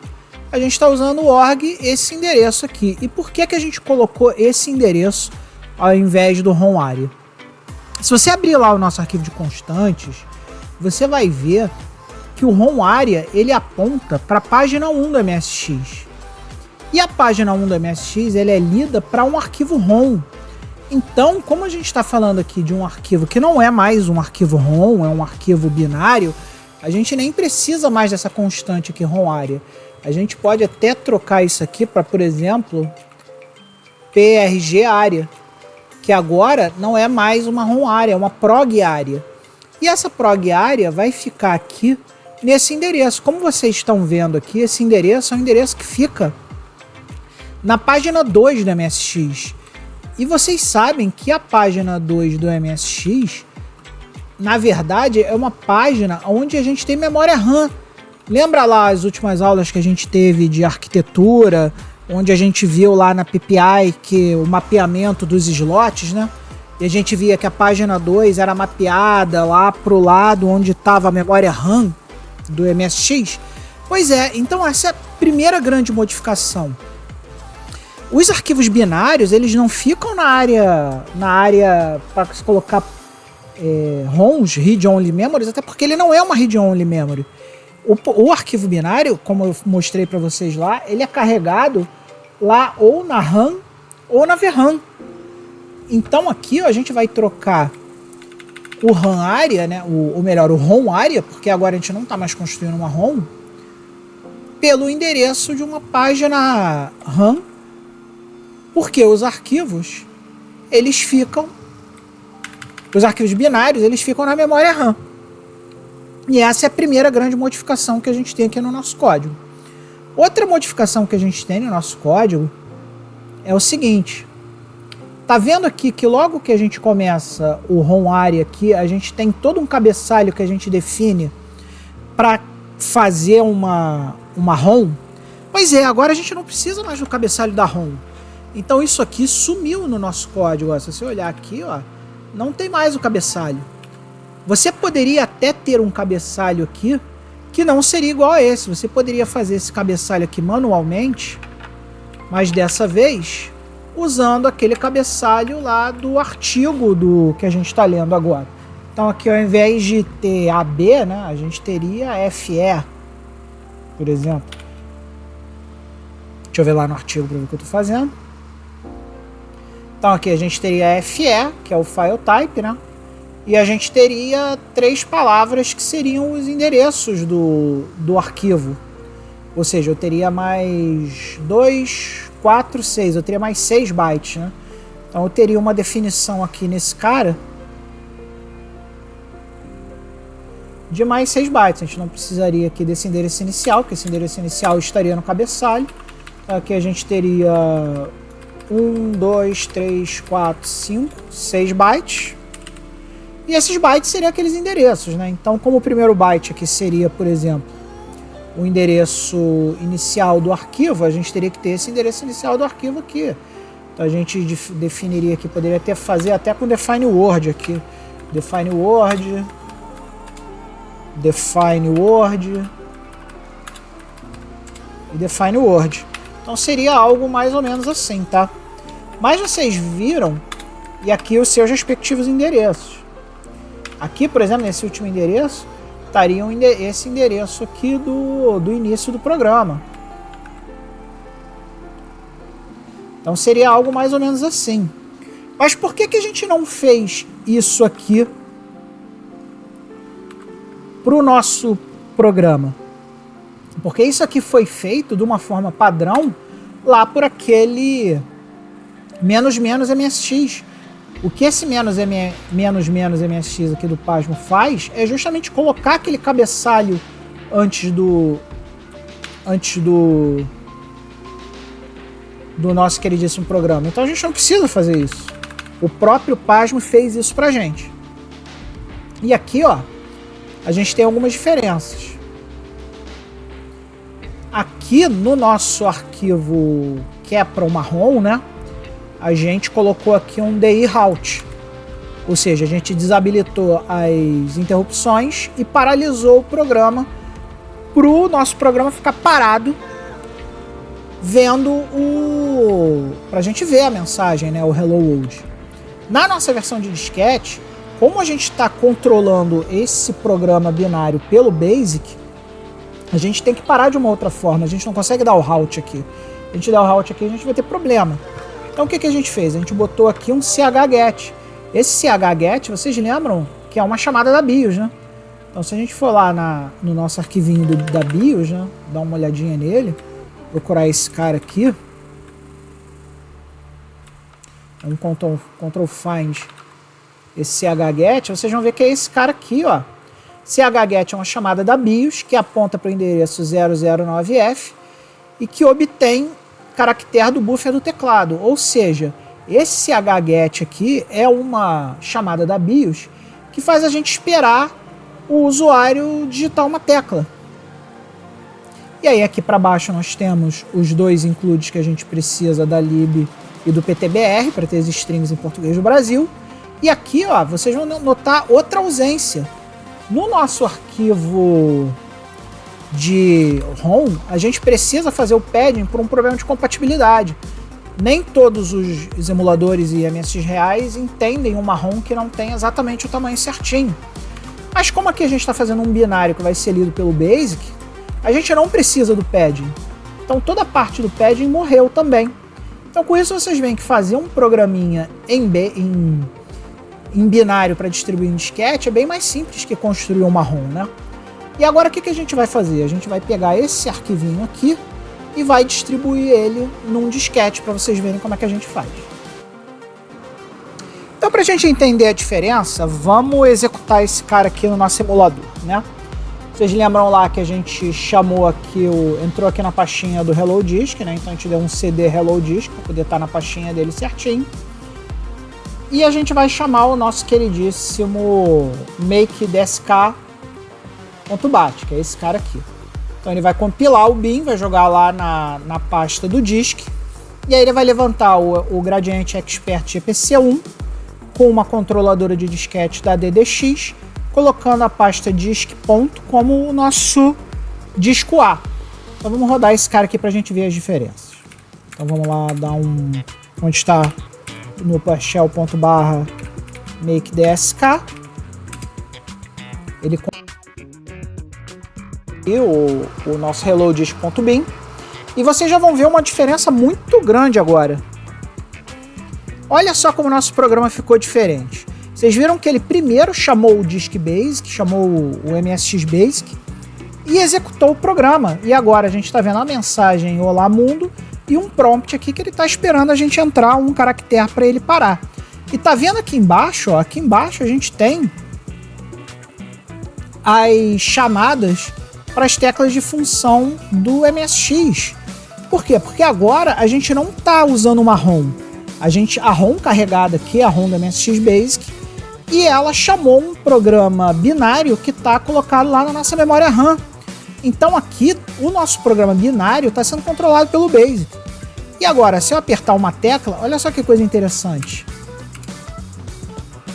a gente está usando o org esse endereço aqui. E por que a gente colocou esse endereço ao invés do home area? Se você abrir lá o nosso arquivo de constantes, você vai ver que o home area ele aponta para a página 1 do MSX. E a página 1 do MSX ele é lida para um arquivo ROM. Então, como a gente está falando aqui de um arquivo que não é mais um arquivo ROM, é um arquivo binário, a gente nem precisa mais dessa constante aqui, ROM area. A gente pode até trocar isso aqui para, por exemplo, PRG area, que agora não é mais uma ROM area, é uma prog area. E essa prog area vai ficar aqui nesse endereço. Como vocês estão vendo aqui, esse endereço é um endereço que fica na página 2 do MSX. E vocês sabem que a página 2 do MSX, na verdade, é uma página onde a gente tem memória RAM. Lembra lá as últimas aulas que a gente teve de arquitetura, onde a gente viu lá na PPI que o mapeamento dos slots, né? E a gente via que a página 2 era mapeada lá pro lado onde estava a memória RAM do MSX. Pois é, então essa é a primeira grande modificação. Os arquivos binários, eles não ficam na área para se colocar ROMs, read-only memories, até porque ele não é uma read-only memory. O arquivo binário, como eu mostrei para vocês lá, ele é carregado lá ou na RAM ou na VRAM. Então aqui ó, a gente vai trocar o RAM area, né, ou melhor, o ROM area, porque agora a gente não está mais construindo uma ROM, pelo endereço de uma página RAM, porque os arquivos binários, eles ficam na memória RAM. E essa é a primeira grande modificação que a gente tem aqui no nosso código. Outra modificação que a gente tem no nosso código é o seguinte. Tá vendo aqui que logo que a gente começa o ROM area aqui, a gente tem todo um cabeçalho que a gente define para fazer uma ROM? Pois é, agora a gente não precisa mais do cabeçalho da ROM. Então isso aqui sumiu no nosso código. Ó. Se você olhar aqui, ó, não tem mais o cabeçalho. Você poderia até ter um cabeçalho aqui que não seria igual a esse. Você poderia fazer esse cabeçalho aqui manualmente, mas dessa vez usando aquele cabeçalho lá do artigo que a gente está lendo agora. Então aqui ao invés de ter AB, né, a gente teria FE, por exemplo. Deixa eu ver lá no artigo para ver o que eu estou fazendo. Então aqui a gente teria FE, que é o file type, né? E a gente teria 3 palavras que seriam os endereços do arquivo. Ou seja, eu teria mais 2, 4, 6. Eu teria mais 6 bytes, né? Então eu teria uma definição aqui nesse cara de mais 6 bytes. A gente não precisaria aqui desse endereço inicial, porque esse endereço inicial estaria no cabeçalho. Então aqui a gente teria 1, 2, 3, 4, 5, 6 bytes. E esses bytes seriam aqueles endereços, né? Então, como o primeiro byte aqui seria, por exemplo, o endereço inicial do arquivo, a gente teria que ter esse endereço inicial do arquivo aqui. Então, a gente definiria aqui, poderia até fazer até com define word aqui. Define word e define word. Então, seria algo mais ou menos assim, tá? Mas vocês viram, e aqui os seus respectivos endereços. Aqui, por exemplo, nesse último endereço, estaria esse endereço aqui do início do programa. Então seria algo mais ou menos assim. Mas por que a gente não fez isso aqui para o nosso programa? Porque isso aqui foi feito de uma forma padrão lá por aquele --MSX. O que esse --MSX aqui do Pasmo faz é justamente colocar aquele cabeçalho antes do antes do nosso queridíssimo programa. Então a gente não precisa fazer isso. O próprio Pasmo fez isso pra gente. E aqui, ó, a gente tem algumas diferenças. Aqui no nosso arquivo que é para uma ROM, né, a gente colocou aqui um DI Halt. Ou seja, a gente desabilitou as interrupções e paralisou o programa para o nosso programa ficar parado vendo pra gente ver a mensagem, né, o Hello World. Na nossa versão de disquete, como a gente está controlando esse programa binário pelo BASIC, a gente tem que parar de uma outra forma. A gente não consegue dar o halt aqui. A gente dá o halt aqui, a gente vai ter problema. Então o que a gente fez? A gente botou aqui um chget. Esse chget, vocês lembram que é uma chamada da BIOS, né? Então se a gente for lá no nosso arquivinho da BIOS, né, dar uma olhadinha nele, procurar esse cara aqui, um Ctrl Find esse chget, vocês vão ver que é esse cara aqui, ó. Chget é uma chamada da BIOS que aponta para o endereço 009F e que obtém caractere do buffer do teclado. Ou seja, esse chget aqui é uma chamada da BIOS que faz a gente esperar o usuário digitar uma tecla. E aí aqui para baixo nós temos os dois includes que a gente precisa da lib e do PTBR para ter as strings em português do Brasil. E aqui, ó, vocês vão notar outra ausência. No nosso arquivo de ROM, a gente precisa fazer o padding por um problema de compatibilidade. Nem todos os emuladores e MSX reais entendem uma ROM que não tem exatamente o tamanho certinho. Mas como aqui a gente está fazendo um binário que vai ser lido pelo BASIC, a gente não precisa do padding. Então toda a parte do padding morreu também. Então com isso vocês veem que fazer um programinha em binário para distribuir em disquete é bem mais simples que construir uma ROM, né? E agora o que a gente vai fazer? A gente vai pegar esse arquivinho aqui e vai distribuir ele num disquete para vocês verem como é que a gente faz. Então para a gente entender a diferença, vamos executar esse cara aqui no nosso emulador, né? Vocês lembram lá que a gente chamou aqui, entrou aqui na pastinha do Hello Disk, né? Então a gente deu um CD Hello Disk para poder estar na pastinha dele certinho. E a gente vai chamar o nosso queridíssimo make.dsk.bat, que é esse cara aqui. Então ele vai compilar o bin, vai jogar lá na pasta do disk, e aí ele vai levantar o Gradiente Expert GPC1 com uma controladora de disquete da DDX, colocando a pasta disk. Como o nosso disco A. Então vamos rodar esse cara aqui para a gente ver as diferenças. Então vamos lá dar onde está no PowerShell.barra make.dsk, ele o nosso hello.disk.bin, e vocês já vão ver uma diferença muito grande agora. Olha só como o nosso programa ficou diferente. Vocês viram que ele primeiro chamou o Disk Basic, chamou o MSX Basic e executou o programa. E agora a gente está vendo a mensagem Olá Mundo e um prompt aqui que ele está esperando a gente entrar um caractere para ele parar. E tá vendo aqui embaixo, ó, aqui embaixo a gente tem as chamadas para as teclas de função do MSX. Por quê? Porque agora a gente não está usando uma ROM. A ROM carregada aqui é a ROM do MSX Basic e ela chamou um programa binário que está colocado lá na nossa memória RAM. Então aqui o nosso programa binário está sendo controlado pelo BASIC. E agora, se eu apertar uma tecla, olha só que coisa interessante.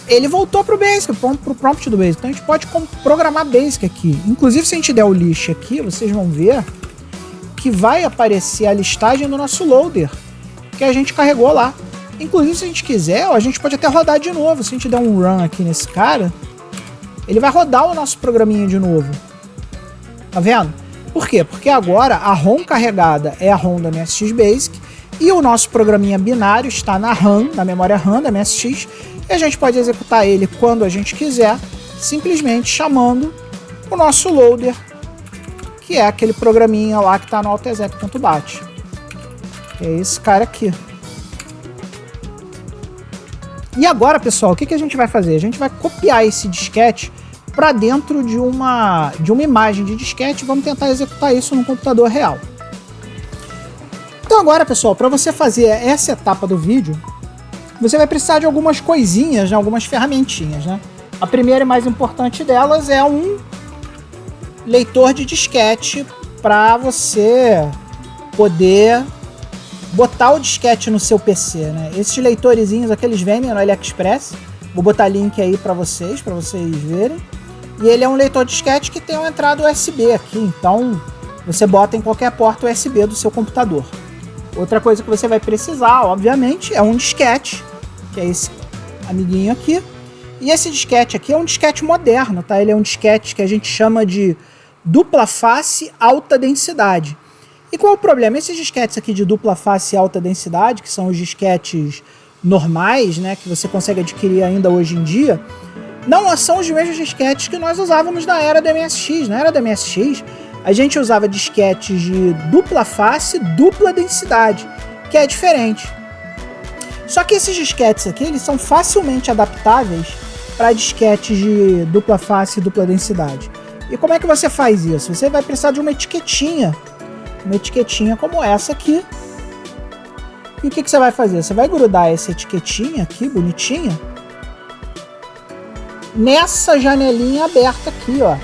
Ele voltou para o BASIC, para o prompt do BASIC. Então a gente pode programar BASIC aqui. Inclusive, se a gente der o list aqui, vocês vão ver que vai aparecer a listagem do nosso loader que a gente carregou lá. Inclusive, se a gente quiser, a gente pode até rodar de novo. Se a gente der um run aqui nesse cara, ele vai rodar o nosso programinha de novo. Tá vendo? Por quê? Porque agora a ROM carregada é a ROM da MSX Basic e o nosso programinha binário está na RAM, na memória RAM da MSX, e a gente pode executar ele quando a gente quiser, simplesmente chamando o nosso loader, que é aquele programinha lá que está no altexec.bat. É esse cara aqui. E agora, pessoal, o que a gente vai fazer? A gente vai copiar esse disquete para dentro de uma imagem de disquete. Vamos tentar executar isso no computador real. Então agora, pessoal, para você fazer essa etapa do vídeo, você vai precisar de algumas coisinhas, né, algumas ferramentinhas, né? A primeira e mais importante delas é um leitor de disquete para você poder botar o disquete no seu PC, né? Esses leitorezinhos aqui, eles vendem no AliExpress. Vou botar link aí para vocês verem. E ele é um leitor de disquete que tem uma entrada USB aqui, então você bota em qualquer porta USB do seu computador. Outra coisa que você vai precisar, obviamente, é um disquete, que é esse amiguinho aqui. E esse disquete aqui é um disquete moderno, tá? Ele é um disquete que a gente chama de dupla face alta densidade. E qual é o problema? Esses disquetes aqui de dupla face alta densidade, que são os disquetes normais, né, que você consegue adquirir ainda hoje em dia, não são os mesmos disquetes que nós usávamos na era do MSX. Na era do MSX, a gente usava disquetes de dupla face, dupla densidade, que é diferente. Só que esses disquetes aqui, eles são facilmente adaptáveis para disquetes de dupla face e dupla densidade. E como é que você faz isso? Você vai precisar de uma etiquetinha como essa aqui. E o que você vai fazer? Você vai grudar essa etiquetinha aqui, bonitinha, nessa janelinha aberta aqui, ó.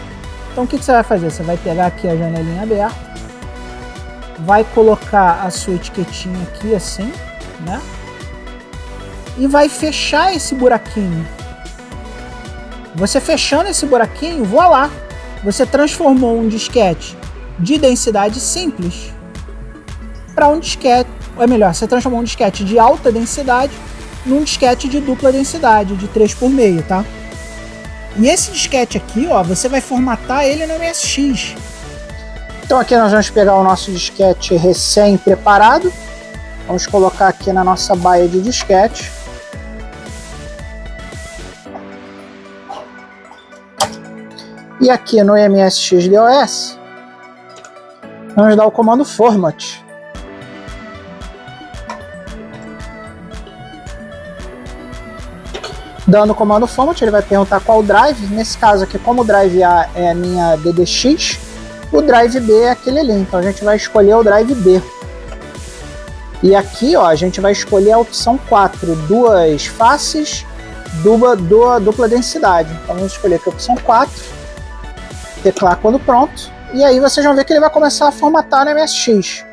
Então o que você vai fazer? Você vai pegar aqui a janelinha aberta, vai colocar a sua etiquetinha aqui assim, né? E vai fechar esse buraquinho. Você fechando esse buraquinho, voilá! Você transformou um disquete de densidade simples para um disquete, ou é melhor, você transformou um disquete de alta densidade num disquete de dupla densidade, de 3x6, tá? E esse disquete aqui, ó, você vai formatar ele no MSX. Então aqui nós vamos pegar o nosso disquete recém-preparado, vamos colocar aqui na nossa baia de disquete. E aqui no MSX DOS, vamos dar o comando Format. Dando o comando Format, ele vai perguntar qual drive. Nesse caso aqui, como o drive A é a minha DDX, o drive B é aquele ali. Então a gente vai escolher o drive B. E aqui, ó, a gente vai escolher a opção 4, duas faces, dupla densidade. Então vamos escolher aqui a opção 4, teclar quando pronto. E aí vocês vão ver que ele vai começar a formatar no MSX.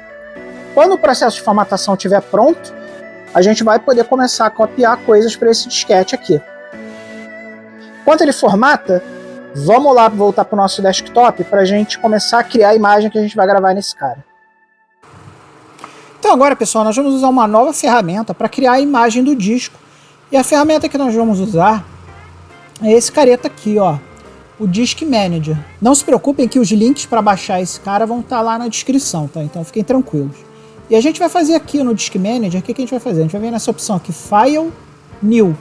Quando o processo de formatação estiver pronto, a gente vai poder começar a copiar coisas para esse disquete aqui. Enquanto ele formata, vamos lá voltar para o nosso desktop para a gente começar a criar a imagem que a gente vai gravar nesse cara. Então agora, pessoal, nós vamos usar uma nova ferramenta para criar a imagem do disco. E a ferramenta que nós vamos usar é esse careta aqui, ó, o Disk Manager. Não se preocupem que os links para baixar esse cara vão estar lá na descrição, tá? Então fiquem tranquilos. E a gente vai fazer aqui no Disk Manager, o que a gente vai fazer? A gente vai vir nessa opção aqui, File, New.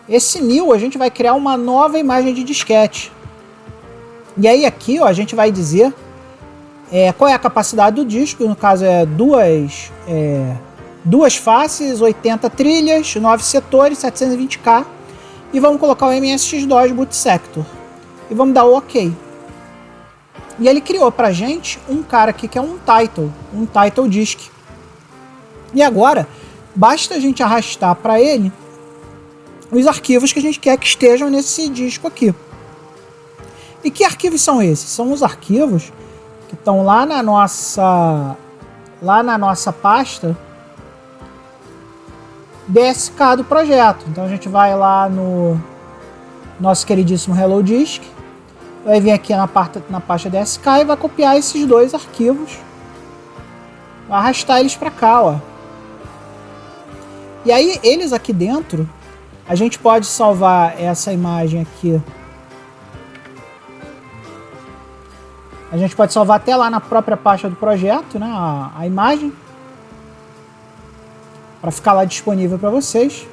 Esse New, a gente vai criar uma nova imagem de disquete. E aí aqui, ó, a gente vai dizer qual é a capacidade do disco, no caso é duas faces, 80 trilhas, 9 setores, 720K. E vamos colocar o MSX2 Boot Sector. E vamos dar o OK. E ele criou pra gente um cara aqui que é um title disk. E agora, basta a gente arrastar para ele os arquivos que a gente quer que estejam nesse disco aqui. E que arquivos são esses? São os arquivos que estão lá na nossa pasta DSK do projeto. Então a gente vai lá no nosso queridíssimo Hello Disk, vai vir aqui na pasta DSK e vai copiar esses dois arquivos, vai arrastar eles para cá, ó. E aí eles aqui dentro, a gente pode salvar essa imagem aqui. A gente pode salvar até lá na própria pasta do projeto, né, a imagem, para ficar lá disponível para vocês.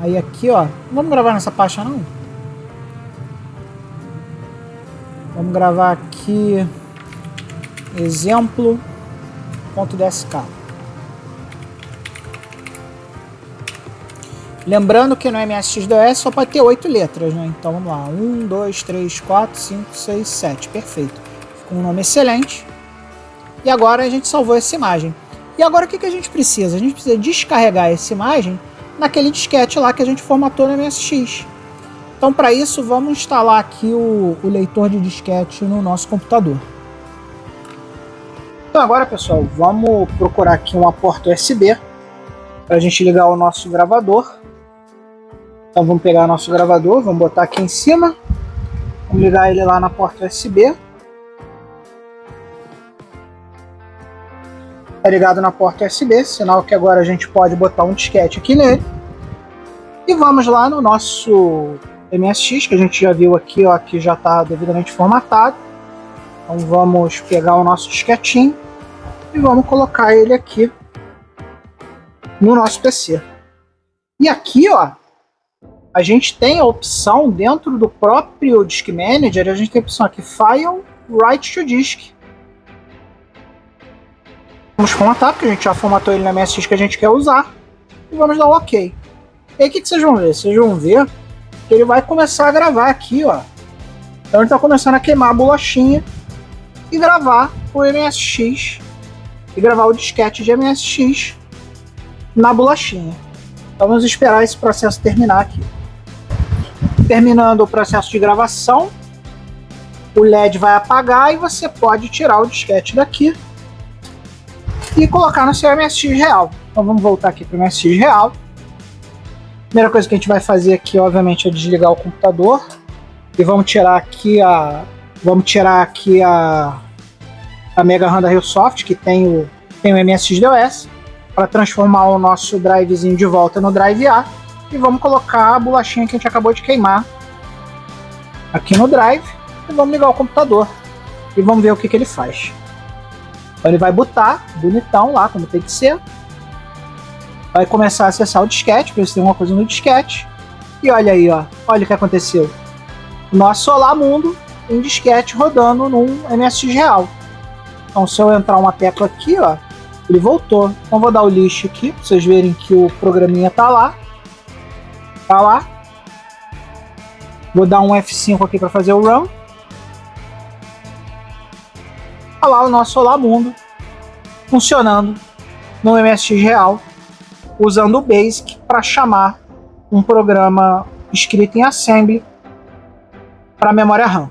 Aí aqui, ó, não vamos gravar nessa pasta não. Vamos gravar aqui exemplo.dsk. Lembrando que no MSX2 só pode ter 8 letras, né? Então vamos lá, 1, 2, 3, 4, 5, 6, 7, perfeito. Ficou um nome excelente. E agora a gente salvou essa imagem. E agora o que a gente precisa? A gente precisa descarregar essa imagem naquele disquete lá que a gente formatou no MSX. Então para isso vamos instalar aqui o leitor de disquete no nosso computador. Então agora, pessoal, vamos procurar aqui uma porta USB para a gente ligar o nosso gravador. Então vamos pegar nosso gravador, vamos botar aqui em cima, vamos ligar ele lá na porta USB. Tá ligado na porta USB, sinal que agora a gente pode botar um disquete aqui nele. E vamos lá no nosso MSX, que a gente já viu aqui, ó, que já está devidamente formatado. Então vamos pegar o nosso disquetinho e vamos colocar ele aqui no nosso PC. E aqui, ó, a gente tem a opção dentro do próprio Disk Manager, a gente tem a opção aqui, File, Write to Disk. Vamos formatar, porque a gente já formatou ele no MSX que a gente quer usar. E vamos dar o OK. E aí o que vocês vão ver? Vocês vão ver que ele vai começar a gravar aqui, ó. Então ele está começando a queimar a bolachinha e gravar o MSX, e gravar o disquete de MSX na bolachinha. Então vamos esperar esse processo terminar aqui. Terminando o processo de gravação, o LED vai apagar e você pode tirar o disquete daqui e colocar no seu MSX real. Então vamos voltar aqui para o MSX real. Primeira coisa que a gente vai fazer aqui, obviamente, é desligar o computador e vamos tirar aqui a Mega RAM da Realsoft, que tem o MSX-DOS, para transformar o nosso drivezinho de volta no Drive A. E vamos colocar a bolachinha que a gente acabou de queimar aqui no Drive. E vamos ligar o computador e vamos ver o que ele faz. Então ele vai botar bonitão lá, como tem que ser. Vai começar a acessar o disquete, para ver se tem alguma coisa no disquete. E olha aí, ó, olha o que aconteceu. O nosso Olá Mundo em disquete rodando num MSX real. Então se eu entrar uma tecla aqui, ó, ele voltou. Então vou dar o lixo aqui, para vocês verem que o programinha tá lá. Tá lá. Vou dar um F5 aqui para fazer o run. Olha lá o nosso Olá Mundo funcionando no MSX real, usando o BASIC para chamar um programa escrito em Assembly para a memória RAM.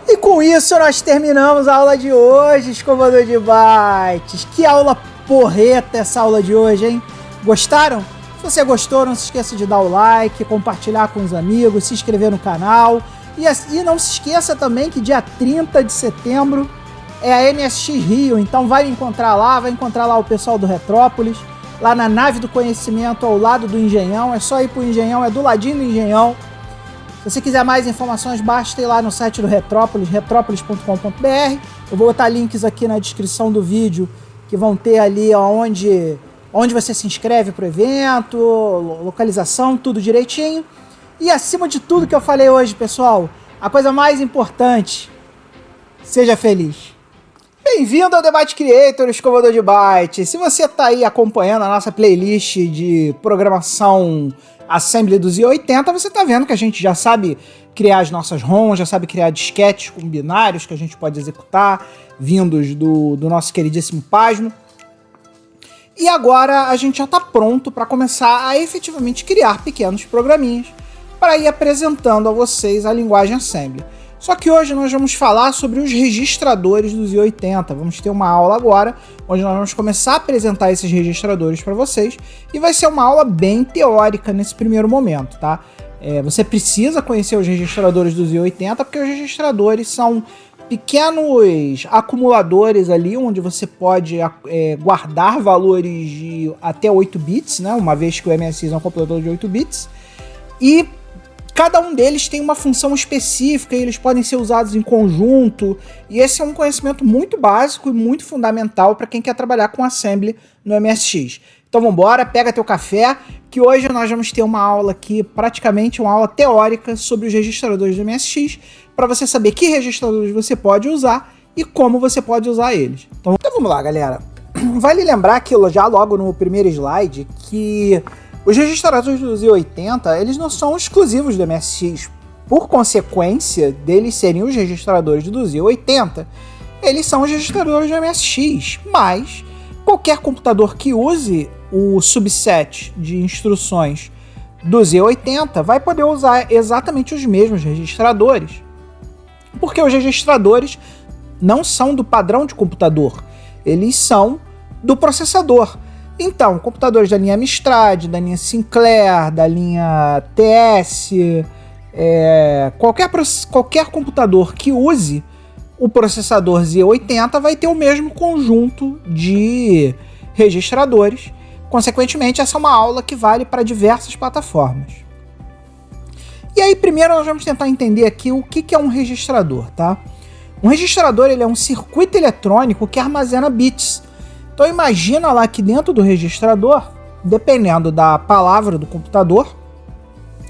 E com isso nós terminamos a aula de hoje, escovador de bytes. Que aula porreta essa aula de hoje, hein? Gostaram? Se você gostou, não se esqueça de dar o like, compartilhar com os amigos, se inscrever no canal. E não se esqueça também que dia 30 de setembro é a MSX Rio, então vai encontrar lá o pessoal do Retrópolis, lá na Nave do Conhecimento, ao lado do Engenhão. É só ir pro Engenhão, é do ladinho do Engenhão. Se você quiser mais informações, basta ir lá no site do Retrópolis, retropolis.com.br. Eu vou botar links aqui na descrição do vídeo, que vão ter ali onde você se inscreve pro evento, localização, tudo direitinho. E acima de tudo que eu falei hoje, pessoal, a coisa mais importante, seja feliz. Bem-vindo ao Debate Creator, escovador de bytes. Se você está aí acompanhando a nossa playlist de programação Assembly dos i80, você está vendo que a gente já sabe criar as nossas ROMs, já sabe criar disquetes com binários que a gente pode executar, vindos do nosso queridíssimo Pasmo. E agora a gente já está pronto para começar a efetivamente criar pequenos programinhas para ir apresentando a vocês a linguagem Assembly. Só que hoje nós vamos falar sobre os registradores dos i80. Vamos ter uma aula agora, onde nós vamos começar a apresentar esses registradores para vocês, e vai ser uma aula bem teórica nesse primeiro momento, tá? Você precisa conhecer os registradores dos i80, porque os registradores são pequenos acumuladores ali, onde você pode guardar valores de até 8 bits, né? Uma vez que o MSX é um computador de 8 bits, e cada um deles tem uma função específica e eles podem ser usados em conjunto, e esse é um conhecimento muito básico e muito fundamental para quem quer trabalhar com Assembly no MSX. Então vamos embora, pega teu café, que hoje nós vamos ter uma aula aqui, praticamente uma aula teórica sobre os registradores do MSX, para você saber que registradores você pode usar e como você pode usar eles. Então vamos lá, galera. vale lembrar que já logo no primeiro slide que os registradores do Z80 eles não são exclusivos do MSX. Por consequência deles serem os registradores do Z80, eles são os registradores do MSX, mas qualquer computador que use o subset de instruções do Z80 vai poder usar exatamente os mesmos registradores, porque os registradores não são do padrão de computador, eles são do processador. Então, computadores da linha Amstrad, da linha Sinclair, da linha TS, qualquer computador que use o processador Z80 vai ter o mesmo conjunto de registradores. Consequentemente, essa é uma aula que vale para diversas plataformas. E aí, primeiro, nós vamos tentar entender aqui o que é um registrador, tá? Um registrador ele é um circuito eletrônico que armazena bits. Então, imagina lá que dentro do registrador, dependendo da palavra do computador,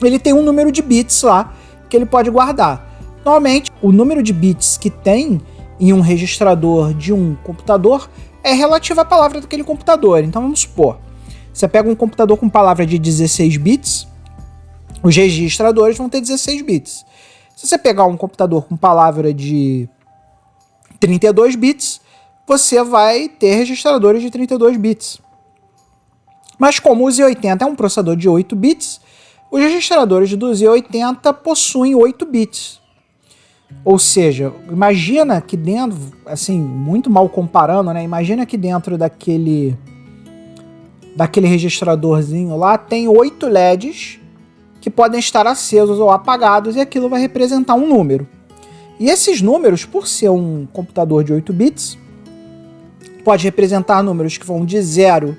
ele tem um número de bits lá que ele pode guardar. Normalmente, o número de bits que tem em um registrador de um computador é relativo à palavra daquele computador. Então, vamos supor, você pega um computador com palavra de 16 bits, os registradores vão ter 16 bits. Se você pegar um computador com palavra de 32 bits, você vai ter registradores de 32 bits. Mas como o Z80 é um processador de 8 bits, os registradores do Z80 possuem 8 bits. Ou seja, imagina que dentro, assim, muito mal comparando, né? Imagina que dentro daquele registradorzinho lá tem 8 LEDs que podem estar acesos ou apagados e aquilo vai representar um número. E esses números, por ser um computador de 8 bits, pode representar números que vão de 0,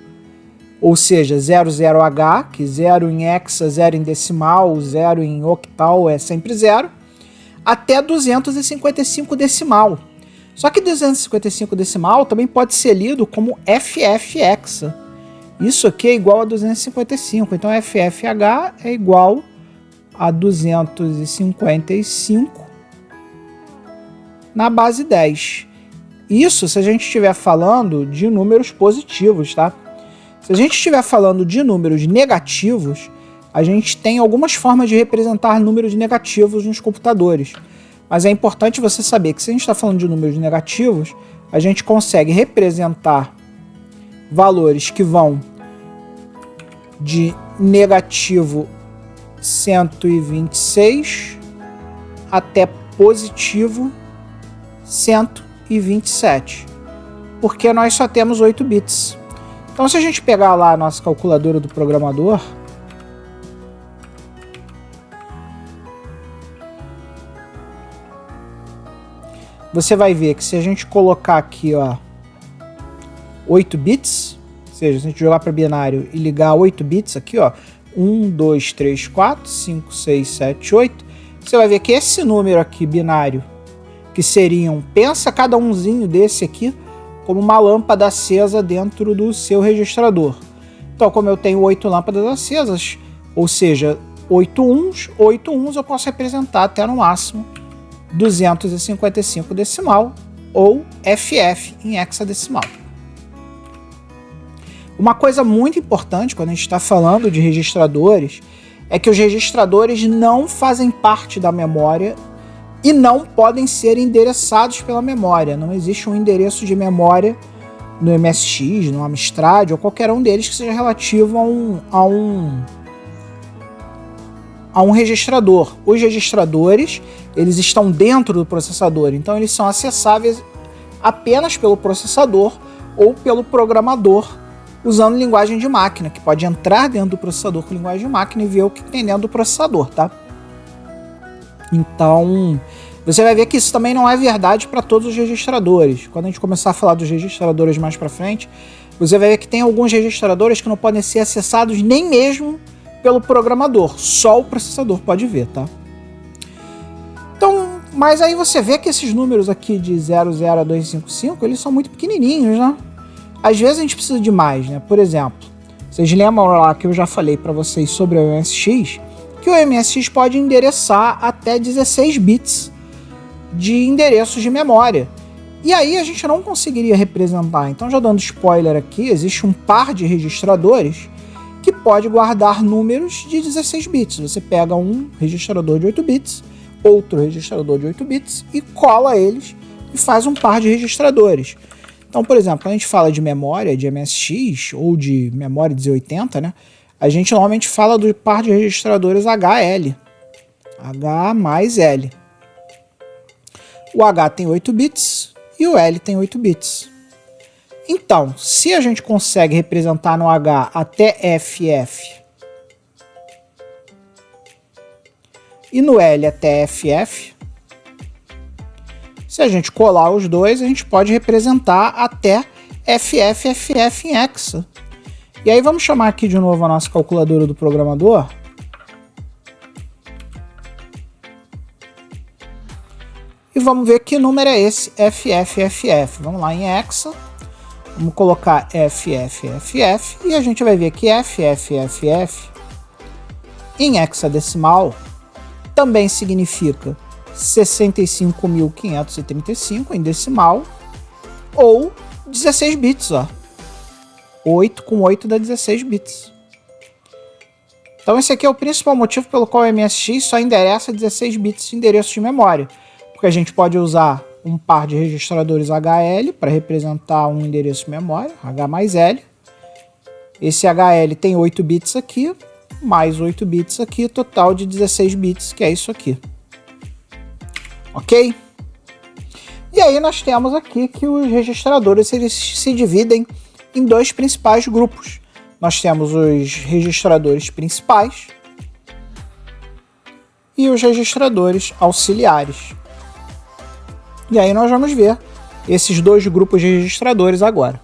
ou seja, 00H, que 0 em hexa, 0 em decimal, 0 em octal é sempre 0, até 255 decimal. Só que 255 decimal também pode ser lido como FF hexa. Isso aqui é igual a 255, então FFH é igual a 255 na base 10. Isso se a gente estiver falando de números positivos, tá? Se a gente estiver falando de números negativos, a gente tem algumas formas de representar números negativos nos computadores. Mas é importante você saber que se a gente está falando de números negativos, a gente consegue representar valores que vão de negativo 126 até positivo 127, porque nós só temos 8 bits. Então, se a gente pegar lá a nossa calculadora do programador, você vai ver que se a gente colocar aqui, ó, 8 bits, ou seja, se a gente jogar para binário e ligar 8 bits aqui, ó, 1, 2, 3, 4, 5, 6, 7, 8, você vai ver que esse número aqui binário, que seriam, pensa cada umzinho desse aqui como uma lâmpada acesa dentro do seu registrador. Então, como eu tenho 8 lâmpadas acesas, ou seja, 8 uns eu posso representar até no máximo 255 decimal ou FF em hexadecimal. Uma coisa muito importante quando a gente está falando de registradores é que os registradores não fazem parte da memória e não podem ser endereçados pela memória. Não existe um endereço de memória no MSX, no Amstrad ou qualquer um deles que seja relativo a um registrador. Os registradores, eles estão dentro do processador, então eles são acessáveis apenas pelo processador ou pelo programador usando linguagem de máquina, que pode entrar dentro do processador com linguagem de máquina e ver o que tem dentro do processador, tá? Então, você vai ver que isso também não é verdade para todos os registradores. Quando a gente começar a falar dos registradores mais para frente, você vai ver que tem alguns registradores que não podem ser acessados nem mesmo pelo programador, só o processador pode ver, tá? Então, mas aí você vê que esses números aqui de 00 a 255, eles são muito pequenininhos, né? Às vezes a gente precisa de mais, né? Por exemplo, vocês lembram lá que eu já falei para vocês sobre o MSX, que o MSX pode endereçar até 16 bits de endereços de memória. E aí a gente não conseguiria representar. Então, já dando spoiler aqui, existe um par de registradores que pode guardar números de 16 bits. Você pega um registrador de 8 bits, outro registrador de 8 bits e cola eles e faz um par de registradores. Então, por exemplo, quando a gente fala de memória de MSX ou de memória de Z80, né, a gente normalmente fala do par de registradores HL. H mais L. O H tem 8 bits e o L tem 8 bits. Então, se a gente consegue representar no H até FF e no L até FF, se a gente colar os dois, a gente pode representar até FF em hexa. E aí vamos chamar aqui de novo a nossa calculadora do programador. E vamos ver que número é esse, FF. Vamos lá em hexa. Vamos colocar FF e a gente vai ver que FF em hexadecimal também significa 65.535 em decimal ou 16 bits, ó. 8 com 8 dá 16 bits. Então esse aqui é o principal motivo pelo qual o MSX só endereça 16 bits de endereço de memória. Porque a gente pode usar um par de registradores HL para representar um endereço de memória, H mais L. Esse HL tem 8 bits aqui, mais 8 bits aqui, total de 16 bits, que é isso aqui. Ok? E aí nós temos aqui que os registradores eles se dividem em dois principais grupos. Nós temos os registradores principais e os registradores auxiliares. E aí nós vamos ver esses dois grupos de registradores agora.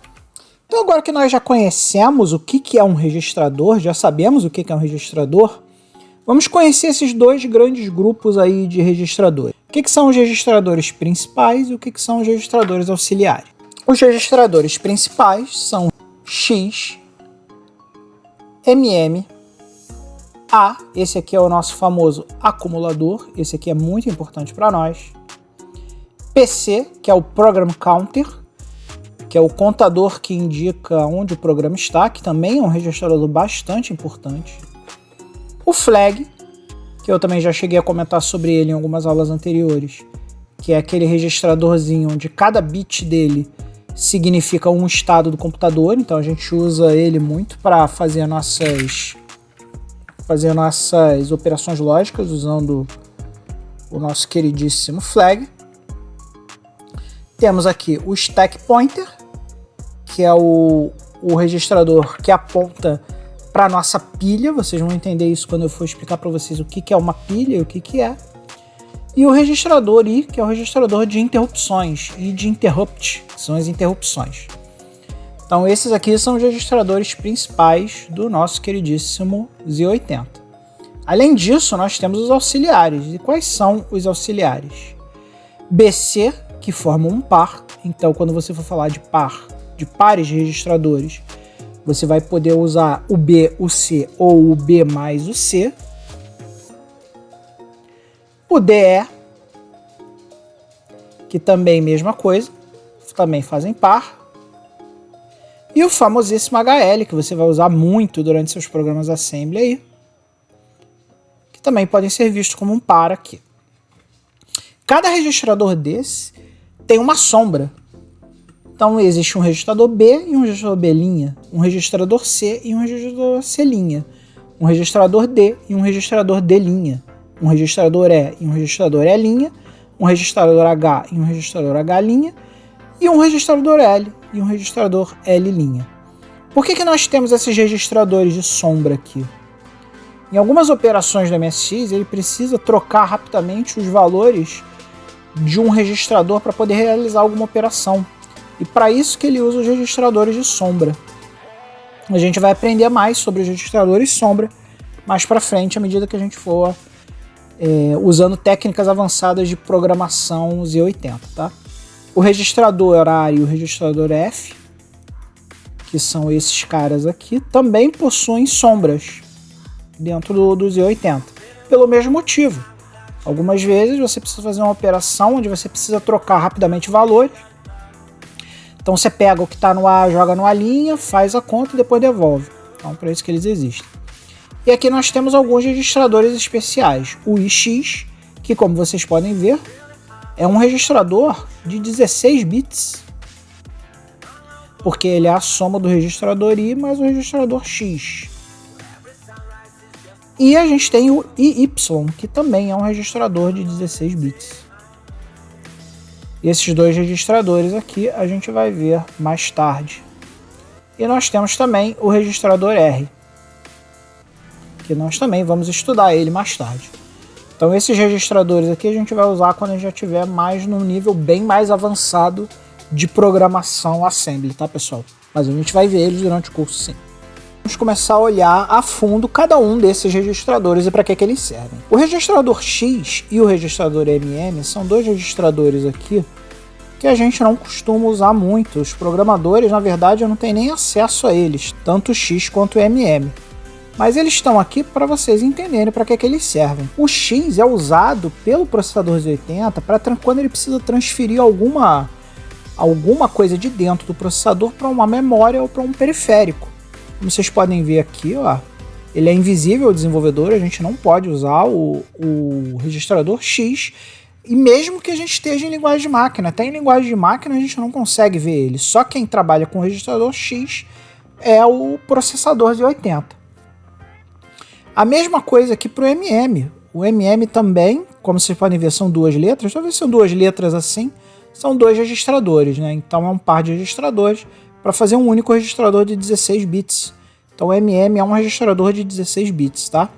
Então agora que nós já conhecemos o que é um registrador, já sabemos o que é um registrador, vamos conhecer esses dois grandes grupos aí de registradores. O que são os registradores principais e o que são os registradores auxiliares? Os registradores principais são X, MM, A, esse aqui é o nosso famoso acumulador, esse aqui é muito importante para nós. PC, que é o Program Counter, que é o contador que indica onde o programa está, que também é um registrador bastante importante. O Flag, que eu também já cheguei a comentar sobre ele em algumas aulas anteriores, que é aquele registradorzinho onde cada bit dele significa um estado do computador, então a gente usa ele muito para fazer nossas operações lógicas usando o nosso queridíssimo Flag. Temos aqui o Stack Pointer, que é o registrador que aponta para a nossa pilha. Vocês vão entender isso quando eu for explicar para vocês o que é uma pilha e o que é. E o registrador I, que é o registrador de interrupções, e de interrupt, que são as interrupções. Então esses aqui são os registradores principais do nosso queridíssimo Z80. Além disso, nós temos os auxiliares. E quais são os auxiliares? BC, que formam um par. Então, quando você for falar de pares de registradores, você vai poder usar o B, o C ou o B mais o C. O DE, que também mesma coisa, também fazem par. E o famosíssimo HL, que você vai usar muito durante seus programas assembly aí, que também podem ser vistos como um par aqui. Cada registrador desse tem uma sombra. Então existe um registrador B e um registrador B', um registrador C e um registrador C', um registrador D e um registrador D', um registrador E e um registrador E', um registrador H e um registrador H', e um registrador L e um registrador L'. Por que nós temos esses registradores de sombra aqui? Em algumas operações da MSX, ele precisa trocar rapidamente os valores de um registrador para poder realizar alguma operação. E para isso que ele usa os registradores de sombra. A gente vai aprender mais sobre os registradores de sombra mais para frente, à medida que a gente for usando técnicas avançadas de programação Z80, tá? O registrador horário e o registrador F, que são esses caras aqui, também possuem sombras dentro do Z80, pelo mesmo motivo. Algumas vezes você precisa fazer uma operação onde você precisa trocar rapidamente valores Então você pega o que está no A, joga numa linha, faz a conta e depois devolve. Então para isso que eles existem. E aqui nós temos alguns registradores especiais. O iX, que como vocês podem ver, é um registrador de 16 bits. Porque ele é a soma do registrador I mais o registrador X. E a gente tem o IY, que também é um registrador de 16 bits. E esses dois registradores aqui a gente vai ver mais tarde. E nós temos também o registrador R, que nós também vamos estudar ele mais tarde. Então esses registradores aqui a gente vai usar quando a gente já estiver mais num nível bem mais avançado de programação Assembly, tá pessoal? Mas a gente vai ver eles durante o curso sim. Vamos começar a olhar a fundo cada um desses registradores e para que eles servem. O registrador X e o registrador MM são dois registradores aqui que a gente não costuma usar muito. Os programadores, na verdade, não têm nem acesso a eles, tanto o X quanto o MM. Mas eles estão aqui para vocês entenderem para que eles servem. O X é usado pelo processador Z80 para quando ele precisa transferir alguma coisa de dentro do processador para uma memória ou para um periférico. Como vocês podem ver aqui, ó, ele é invisível ao desenvolvedor, a gente não pode usar o registrador X, e mesmo que a gente esteja em linguagem de máquina, até em linguagem de máquina a gente não consegue ver ele. Só quem trabalha com o registrador X é o processador Z80. A mesma coisa aqui para o MM. O MM também, como vocês podem ver, são duas letras. Talvez são duas letras assim, são dois registradores, né? Então é um par de registradores para fazer um único registrador de 16 bits. Então o MM é um registrador de 16 bits, tá?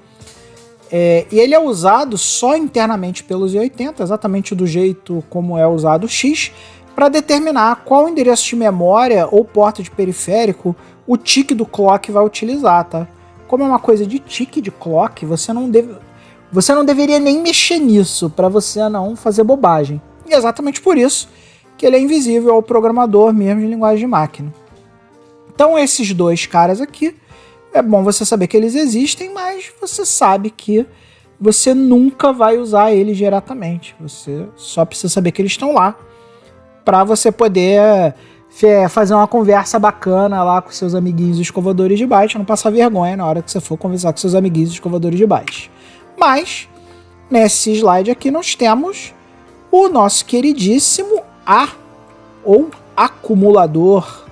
E ele é usado só internamente pelos Z80, exatamente do jeito como é usado o X, para determinar qual endereço de memória ou porta de periférico o tick do clock vai utilizar, tá? Como é uma coisa de tick de clock, você não deveria nem mexer nisso para você não fazer bobagem. E é exatamente por isso que ele é invisível ao programador mesmo de linguagem de máquina. Então esses dois caras aqui, é bom você saber que eles existem, mas você sabe que você nunca vai usar eles diretamente. Você só precisa saber que eles estão lá para você poder fazer uma conversa bacana lá com seus amiguinhos escovadores de byte, não passar vergonha na hora que você for conversar com seus amiguinhos escovadores de byte. Mas nesse slide aqui nós temos o nosso queridíssimo A, ou acumulador,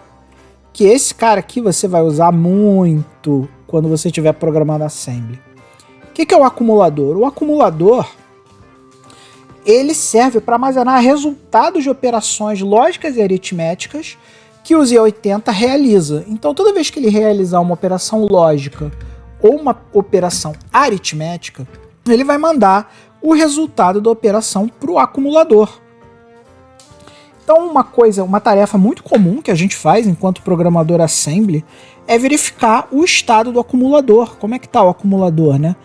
que esse cara aqui você vai usar muito quando você estiver programando Assembly. O que é o acumulador? O acumulador, ele serve para armazenar resultados de operações lógicas e aritméticas que o Z80 realiza. Então toda vez que ele realizar uma operação lógica ou uma operação aritmética, ele vai mandar o resultado da operação para o acumulador. Então uma tarefa muito comum que a gente faz enquanto programador Assembly é verificar o estado do acumulador. Como é que está o acumulador, né?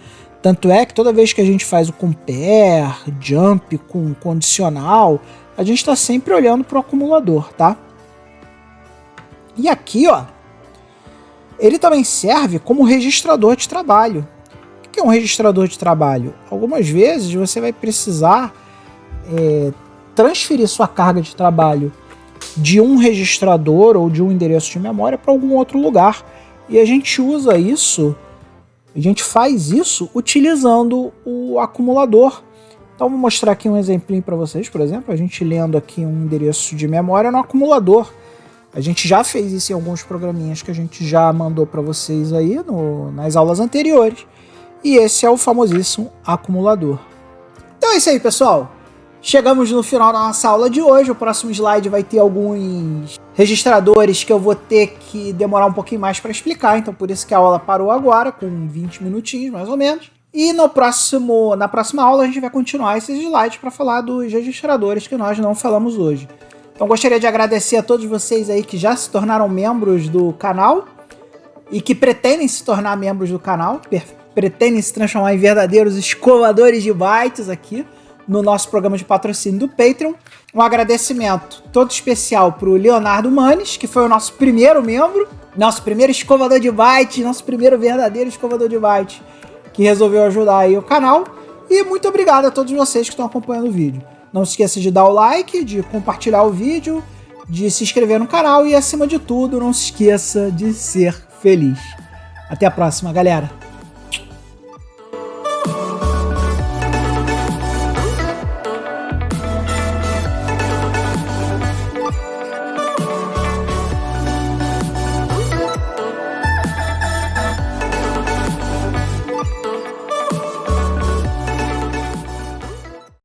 Tanto é que toda vez que a gente faz o compare, jump com condicional, a gente está sempre olhando para o acumulador, tá? E aqui, ó, ele também serve como registrador de trabalho. O que é um registrador de trabalho? Algumas vezes você vai precisar transferir sua carga de trabalho de um registrador ou de um endereço de memória para algum outro lugar. E a gente usa isso, a gente faz isso utilizando o acumulador. Então vou mostrar aqui um exemplinho para vocês, por exemplo, a gente lendo aqui um endereço de memória no acumulador. A gente já fez isso em alguns programinhas que a gente já mandou para vocês aí nas aulas anteriores. E esse é o famosíssimo acumulador. Então é isso aí, pessoal. Chegamos no final da nossa aula de hoje. O próximo slide vai ter alguns registradores que eu vou ter que demorar um pouquinho mais para explicar. Então por isso que a aula parou agora, com 20 minutinhos mais ou menos. E na próxima aula a gente vai continuar esses slides para falar dos registradores que nós não falamos hoje. Então gostaria de agradecer a todos vocês aí que já se tornaram membros do canal e que pretendem se tornar membros do canal, pretendem se transformar em verdadeiros escovadores de bytes aqui no nosso programa de patrocínio do Patreon. Um agradecimento todo especial para o Leonardo Manes, que foi o nosso primeiro membro, nosso primeiro escovador de bytes, nosso primeiro verdadeiro escovador de bytes, que resolveu ajudar aí o canal. E muito obrigado a todos vocês que estão acompanhando o vídeo. Não se esqueça de dar o like, de compartilhar o vídeo de se inscrever no canal e, acima de tudo, não se esqueça de ser feliz. Até a próxima, galera!